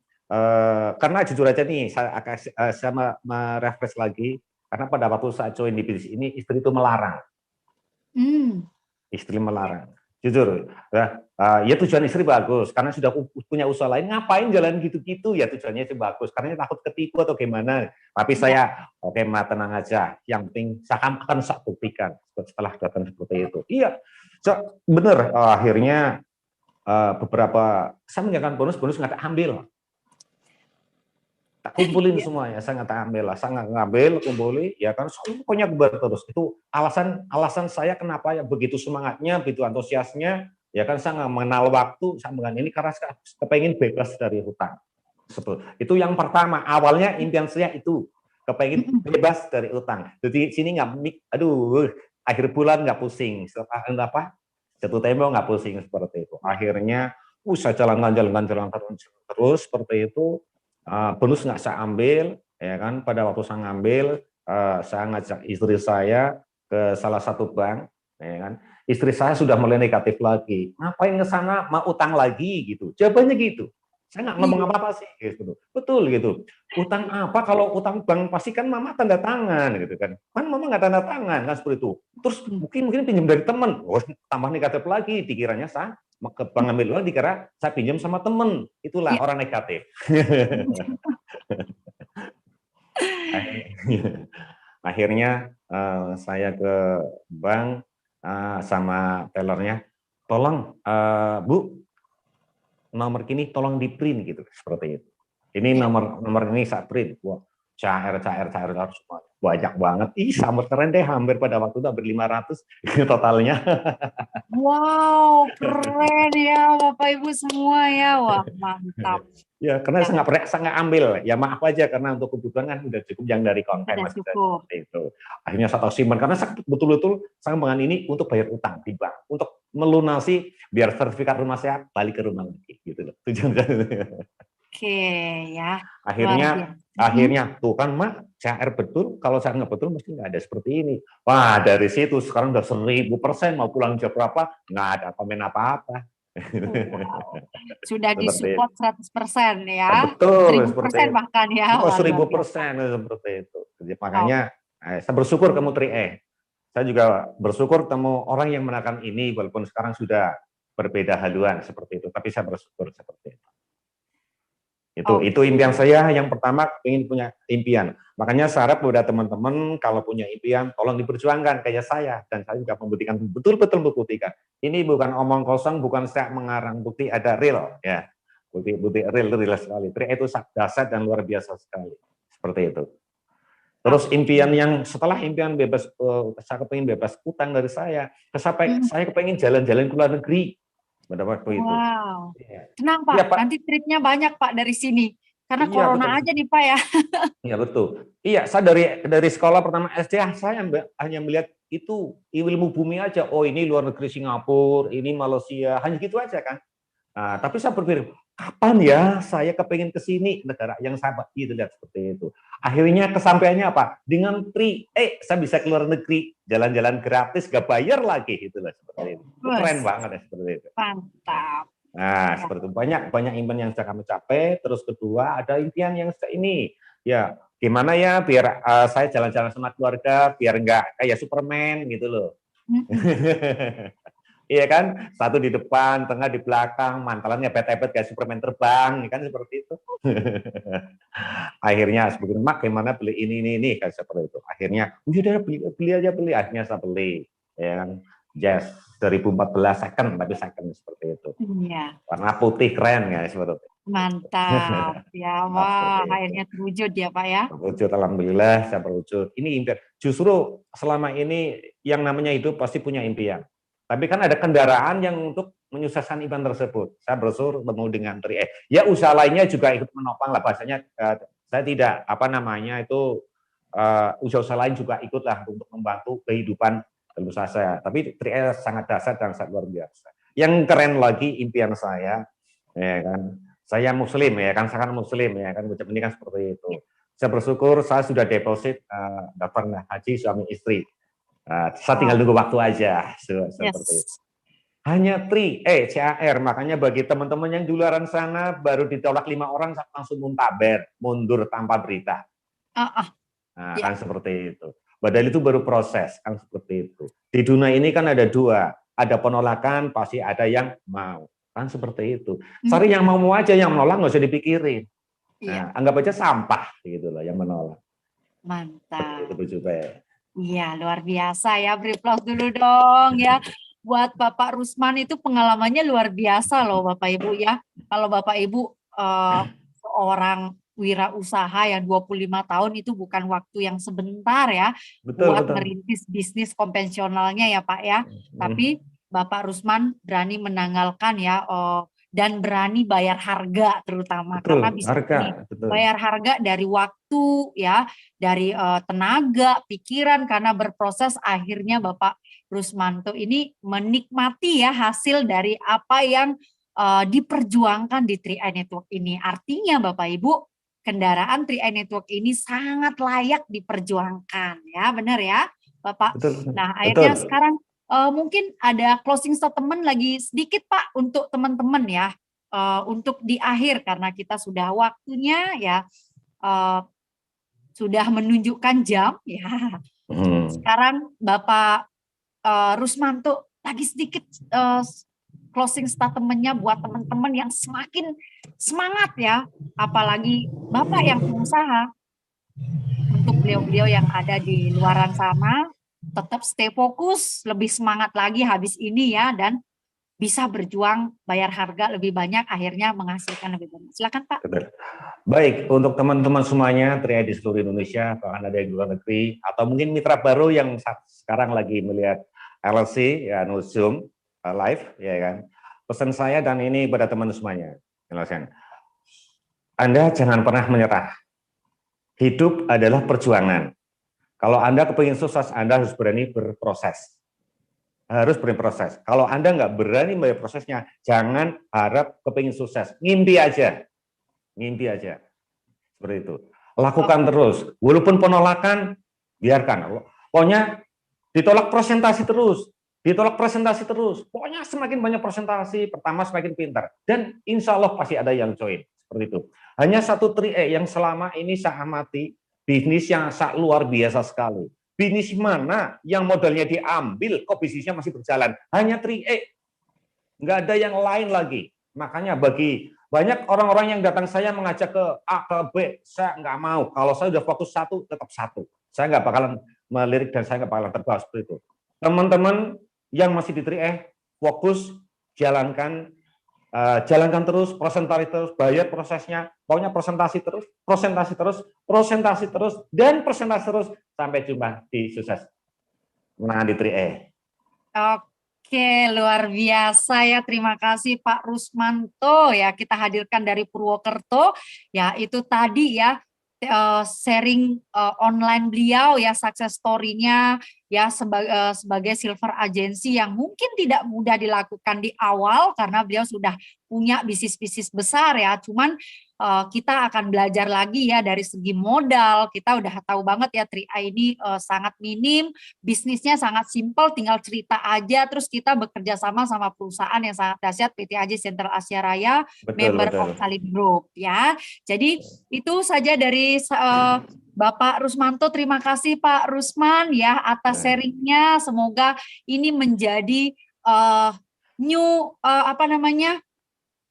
C: Karena jujur aja nih, saya merefresh lagi. Karena pada waktu saya join di bisnis ini, istri itu melarang. Istri melarang. Jujur, ya tujuan istri bagus, karena sudah punya usaha lain, ngapain jalan gitu-gitu, ya tujuannya sih bagus, karena takut ketipu atau gimana. Tapi saya, oke, tenang aja, yang penting saya akan buktikan setelah datang seperti itu. Iya, bener, akhirnya saya menjalankan bonus nggak tak ambil. tak kumpulin semua ya, saya nggak ambil lah, saya nggak ngambil, kumpulin, ya kan, pokoknya kebar terus. Itu alasan saya kenapa ya begitu semangatnya, begitu antusiasnya, ya kan saya nggak mengenal waktu, saya mengenal ini karena saya kepengen bebas dari hutang. Itu yang pertama, awalnya impian saya itu, kepengen bebas dari utang. Jadi sini nggak, aduh, akhir bulan nggak pusing, apa, jatuh tempo nggak pusing seperti itu. Akhirnya, saya jalankan terus seperti itu. Bonus nggak saya ambil, ya kan. Pada waktu saya ngambil, saya ngajak istri saya ke salah satu bank, ya kan. Istri saya sudah mulai negatif lagi. Ngapain ke sana, mau utang lagi gitu. Jawabannya gitu. Saya nggak ngomong apa-apa sih, gitu. Betul gitu. Utang apa? Kalau utang bank pasti kan mama tanda tangan, gitu kan. Kan mama nggak tanda tangan, kan seperti itu. Terus mungkin pinjam dari teman. Oh, tambah negatif lagi. Dikiranya saya ke bank ambil uang, dikira saya pinjam sama teman. Itulah orang negatif. Akhirnya saya ke bank sama tellernya, tolong Bu, nomor ini tolong di print gitu, seperti itu. Ini nomor ini saya print. Wah, cair semua banyak banget. Sama keren deh, hampir pada waktu itu hampir 500 totalnya.
A: Wow, keren ya Bapak Ibu semua ya. Wah, mantap.
C: Ya, karena saya nggak ambil. Ya maaf aja, karena untuk kebutuhan kan udah cukup yang dari konten.
A: Sudah cukup.
C: Itu. Akhirnya saya tahu simpan, karena betul-betul saya mengan ini untuk bayar utang di bank, untuk melunasi biar sertifikat rumah saya balik ke rumah lagi, gitu loh. Tujuan.
A: Oke, ya.
C: Akhirnya tuh kan Mak, CR betul. Kalau saya nggak betul mesti nggak ada seperti ini. Wah, dari situ sekarang udah 1000%, mau pulang jam berapa nggak ada komen apa-apa.
A: Wow. Sudah disupport 100% ya.
C: Betul,
A: 1000% bahkan ya.
C: 1000% seperti itu. Jadi makanya saya bersyukur ketemu Tri-E. Saya juga bersyukur ketemu orang yang menekan ini, walaupun sekarang sudah berbeda haluan seperti itu. Tapi saya bersyukur seperti itu. Itu impian saya yang pertama, ingin punya impian. Makanya saya harap kepada teman-teman kalau punya impian tolong diperjuangkan kayak saya, dan saya juga membuktikan, betul-betul membuktikan. Ini bukan omong kosong, bukan saya mengarang, bukti ada real ya. Bukti real sekali. Itu dahsyat dan luar biasa sekali. Seperti itu. Terus impian yang setelah impian bebas, saya kepengen bebas utang dari saya kepengen jalan-jalan ke luar negeri. Pada waktu itu.
A: Wow. Tenang Pak, Pak, nanti tripnya banyak Pak dari sini. Karena corona aja nih Pak ya.
C: Iya betul. Iya, saya dari sekolah pertama SD, saya hanya melihat itu ilmu bumi aja. Oh ini luar negeri Singapura, ini Malaysia, hanya gitu aja kan. Nah, tapi saya berpikir, kapan ya saya kepengen ke sini, negara yang saya gitu, lihat seperti itu. Akhirnya kesampaiannya apa? Dengan saya bisa keluar negeri, jalan-jalan gratis, gak bayar lagi, itulah seperti itu. Keren banget ya seperti itu.
A: Mantap.
C: Nah, seperti itu. Banyak impian yang sudah kami capai. Terus kedua, ada impian yang ini, ya gimana ya biar saya jalan-jalan sama keluarga, biar nggak kayak Superman gitu loh. Iya kan, satu di depan, tengah di belakang, mantelannya ebet-ebet kayak Superman terbang, kan seperti itu. Akhirnya seperti Mak, gimana beli ini kayak seperti itu. Akhirnya, udah beli aja. Akhirnya saya beli, ya kan, Jazz 2014 second seperti itu.
A: Iya.
C: Warna putih keren ya seperti itu.
A: Mantap, ya wah, akhirnya terwujud ya Pak ya.
C: Terwujud, alhamdulillah saya terwujud. Ini impian. Justru selama ini yang namanya hidup pasti punya impian. Tapi kan ada kendaraan yang untuk menyukseskan impian tersebut. Saya bersyukur bertemu dengan Tri-E. Ya usaha lainnya juga ikut menopang lah, bahasanya saya tidak usaha lain juga ikutlah untuk membantu kehidupan usaha saya. Tapi Tri-E sangat dahsyat dan sangat luar biasa. Yang keren lagi impian saya, ya kan. Saya Muslim ya kan, saya kan Muslim ya kan, ucap ini kan seperti itu. Saya bersyukur saya sudah deposit daftar haji suami istri. Saya tinggal nunggu waktu aja, seperti itu. Hanya CAR, makanya bagi teman-teman yang di luaran sana baru ditolak 5 orang langsung mundur tanpa berita. Kan seperti itu. Padahal itu baru proses, kan seperti itu. Di dunia ini kan ada 2, ada penolakan, pasti ada yang mau, kan seperti itu. Cari yang mau aja, yang menolak nggak usah dipikirin. Nah, anggap aja sampah gitu loh yang menolak.
A: Mantap.
C: Itu juga.
A: Iya, luar biasa ya. Beri aplaus dulu dong ya. Buat Bapak Rusman itu pengalamannya luar biasa loh Bapak Ibu ya. Kalau Bapak Ibu seorang wirausaha ya 25 tahun itu bukan waktu yang sebentar ya
C: Betul,
A: buat
C: betul.
A: merintis bisnis konvensionalnya ya Pak ya. Tapi Bapak Rusman berani menanggalkan ya dan berani bayar harga terutama
C: Betul,
A: karena bisnis
C: harga,
A: ini
C: betul.
A: bayar harga dari waktu ya, dari tenaga, pikiran karena berproses akhirnya Bapak Rusmanto ini menikmati ya hasil dari apa yang diperjuangkan di 3i Network ini. Artinya Bapak Ibu, kendaraan 3i Network ini sangat layak diperjuangkan ya, benar ya Bapak.
C: Betul,
A: Nah,
C: betul.
A: akhirnya sekarang mungkin ada closing statement lagi sedikit Pak untuk teman-teman ya, untuk di akhir karena kita sudah waktunya ya, sudah menunjukkan jam ya. Sekarang Bapak Rusmanto lagi sedikit closing statement-nya buat teman-teman yang semakin semangat ya, apalagi Bapak yang pengusaha. Untuk beliau-beliau yang ada di luaran sana, tetap stay fokus, lebih semangat lagi habis ini ya, dan bisa berjuang bayar harga lebih banyak, akhirnya menghasilkan lebih banyak. Silakan Pak.
C: Betul. Baik, untuk teman-teman semuanya, 3i di seluruh Indonesia, bahkan ada yang di luar negeri, atau mungkin mitra baru yang sekarang lagi melihat LC, ya, Zoom, live, ya kan. Pesan saya dan ini pada teman semuanya, Anda jangan pernah menyerah. Hidup adalah perjuangan. Kalau Anda kepingin sukses, Anda harus berani berproses. Harus berproses. Kalau Anda nggak berani berprosesnya, jangan harap kepingin sukses. Ngimpi aja. Ngimpi aja. Seperti itu. Lakukan terus. Walaupun penolakan, biarkan. Pokoknya ditolak presentasi terus. Ditolak presentasi terus. Pokoknya semakin banyak presentasi, pertama semakin pintar. Dan insya Allah pasti ada yang join. Seperti itu. Hanya satu 3E yang selama ini saya amati, bisnis yang sangat luar biasa sekali. Bisnis mana yang modalnya diambil, kok bisnisnya masih berjalan? Hanya 3E. Nggak ada yang lain lagi. Makanya bagi banyak orang-orang yang datang saya mengajak ke A, ke B, saya nggak mau. Kalau saya sudah fokus satu, tetap satu. Saya nggak bakalan melirik dan saya nggak bakalan terbawa seperti itu. Teman-teman yang masih di 3E, fokus, jalankan terus, presentasi terus, bayar prosesnya, pokoknya presentasi terus, dan presentasi terus, sampai jumpa di sukses menang di 3E.
A: Oke, luar biasa ya, terima kasih Pak Rusmanto ya, kita hadirkan dari Purwokerto, ya itu tadi ya, sharing online beliau ya, success story-nya ya sebagai silver agency yang mungkin tidak mudah dilakukan di awal karena beliau sudah punya bisnis-bisnis besar ya, cuman kita akan belajar lagi ya dari segi modal, kita udah tahu banget ya 3i ini sangat minim, bisnisnya sangat simpel, tinggal cerita aja, terus kita bekerja sama perusahaan yang sangat dahsyat, PT AJ Sentral Asia Raya, member of Salim Group ya. Jadi itu saja dari Bapak Rusmanto. Terima kasih Pak Rusman ya atas sharingnya. Semoga ini menjadi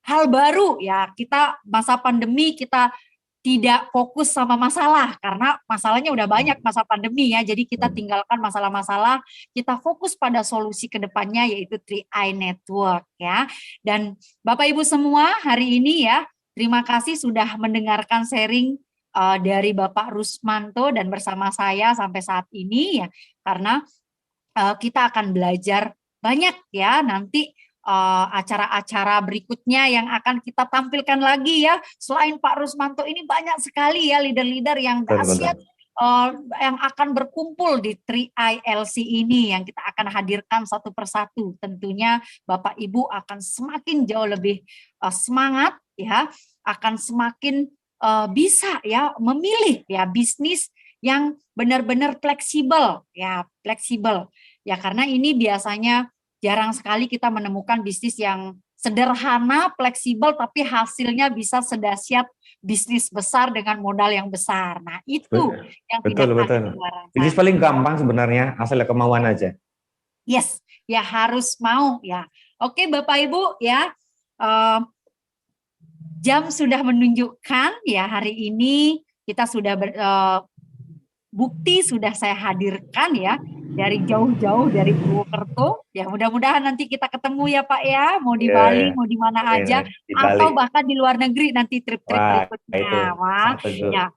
A: hal baru ya. Kita masa pandemi kita tidak fokus sama masalah karena masalahnya udah banyak masa pandemi ya. Jadi kita tinggalkan masalah-masalah, kita fokus pada solusi ke depannya yaitu 3i Network ya. Dan Bapak Ibu semua hari ini ya, terima kasih sudah mendengarkan sharing dari Bapak Rusmanto dan bersama saya sampai saat ini ya, karena kita akan belajar banyak ya nanti acara-acara berikutnya yang akan kita tampilkan lagi ya. Selain Pak Rusmanto ini banyak sekali ya leader-leader yang dahsyat yang akan berkumpul di 3i LC ini yang kita akan hadirkan satu persatu. Tentunya Bapak Ibu akan semakin jauh lebih semangat ya, akan semakin bisa ya memilih ya bisnis yang benar-benar fleksibel ya, karena ini biasanya jarang sekali kita menemukan bisnis yang sederhana, fleksibel tapi hasilnya bisa sedahsyat bisnis besar dengan modal yang besar. Nah, itu yang tidak ada di luar sana.
C: Bisnis paling gampang sebenarnya, asal kemauan aja.
A: Yes, ya harus mau ya. Oke, Bapak Ibu ya. Jam sudah menunjukkan ya hari ini kita sudah bukti sudah saya hadirkan ya dari jauh-jauh dari Purwokerto. Ya mudah-mudahan nanti kita ketemu ya Pak ya, mau di
C: Iya,
A: Bali,
C: iya.
A: mau di mana
C: Amin,
A: aja,
C: amin. Di Bali.
A: atau bahkan di luar negeri nanti trip-trip
C: Wah, itu
A: berikutnya. Wah,
C: sangat setuju.
A: ya,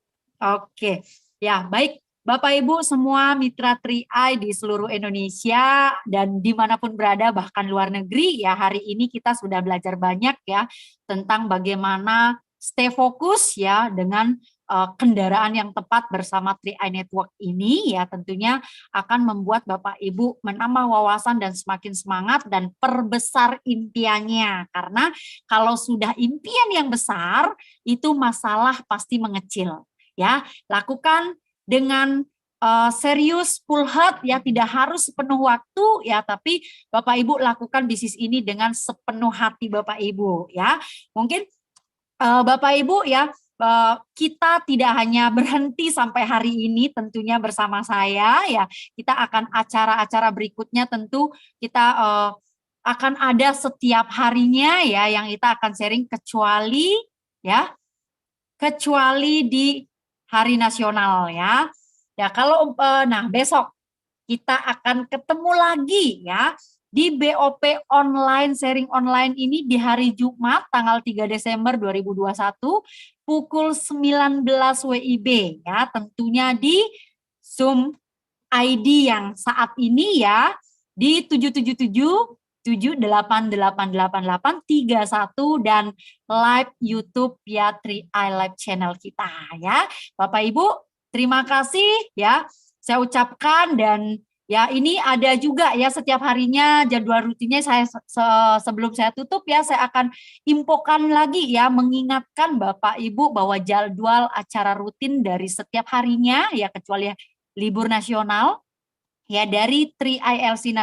A: oke. Ya, baik. Bapak Ibu semua mitra 3i di seluruh Indonesia dan dimanapun berada bahkan luar negeri ya, hari ini kita sudah belajar banyak ya tentang bagaimana stay fokus ya dengan kendaraan yang tepat bersama 3i Network ini ya, tentunya akan membuat Bapak Ibu menambah wawasan dan semakin semangat dan perbesar impiannya, karena kalau sudah impian yang besar itu masalah pasti mengecil ya. Lakukan dengan serius, full heart ya, tidak harus sepenuh waktu ya, tapi Bapak Ibu lakukan bisnis ini dengan sepenuh hati Bapak Ibu ya. Mungkin Bapak Ibu ya, kita tidak hanya berhenti sampai hari ini tentunya bersama saya ya, kita akan acara-acara berikutnya tentu kita akan ada setiap harinya ya yang kita akan sharing, kecuali di hari nasional ya. Ya kalau nah besok kita akan ketemu lagi ya di BOP online, sharing online ini di hari Jumat tanggal 3 Desember 2021 pukul 19 WIB ya, tentunya di Zoom ID yang saat ini ya di 777 78888831 dan live YouTube ya 3i Live channel kita ya. Bapak Ibu, terima kasih ya. Saya ucapkan, dan ya ini ada juga ya setiap harinya jadwal rutinnya. Saya sebelum saya tutup ya, saya akan infokan lagi ya, mengingatkan Bapak Ibu bahwa jadwal acara rutin dari setiap harinya ya, kecuali libur nasional ya, dari 3ILC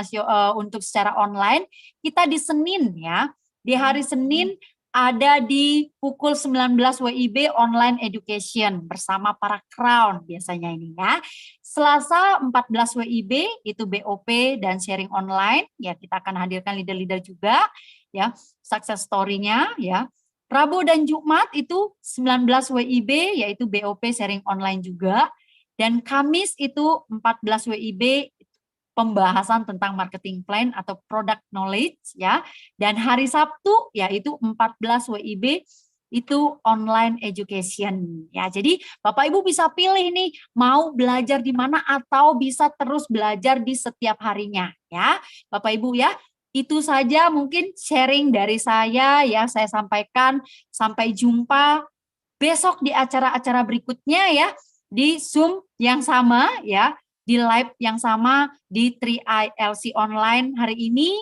A: untuk secara online kita di Senin ya, di hari Senin ada di pukul 19 WIB online education bersama para crown biasanya ini ya. Selasa 14 WIB itu BOP dan sharing online ya, kita akan hadirkan leader-leader juga ya, success story-nya ya. Rabu dan Jumat itu 19 WIB yaitu BOP sharing online juga, dan Kamis itu 14 WIB pembahasan tentang marketing plan atau product knowledge ya, dan hari Sabtu yaitu 14 WIB itu online education ya. Jadi Bapak Ibu bisa pilih nih mau belajar di mana atau bisa terus belajar di setiap harinya ya Bapak Ibu ya. Itu saja mungkin sharing dari saya ya, saya sampaikan. Sampai jumpa besok di acara-acara berikutnya ya, di Zoom yang sama ya, di live yang sama di 3ILC online hari ini.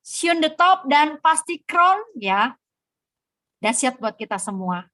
A: See you on the top dan pasti crown ya. Dahsyat buat kita semua.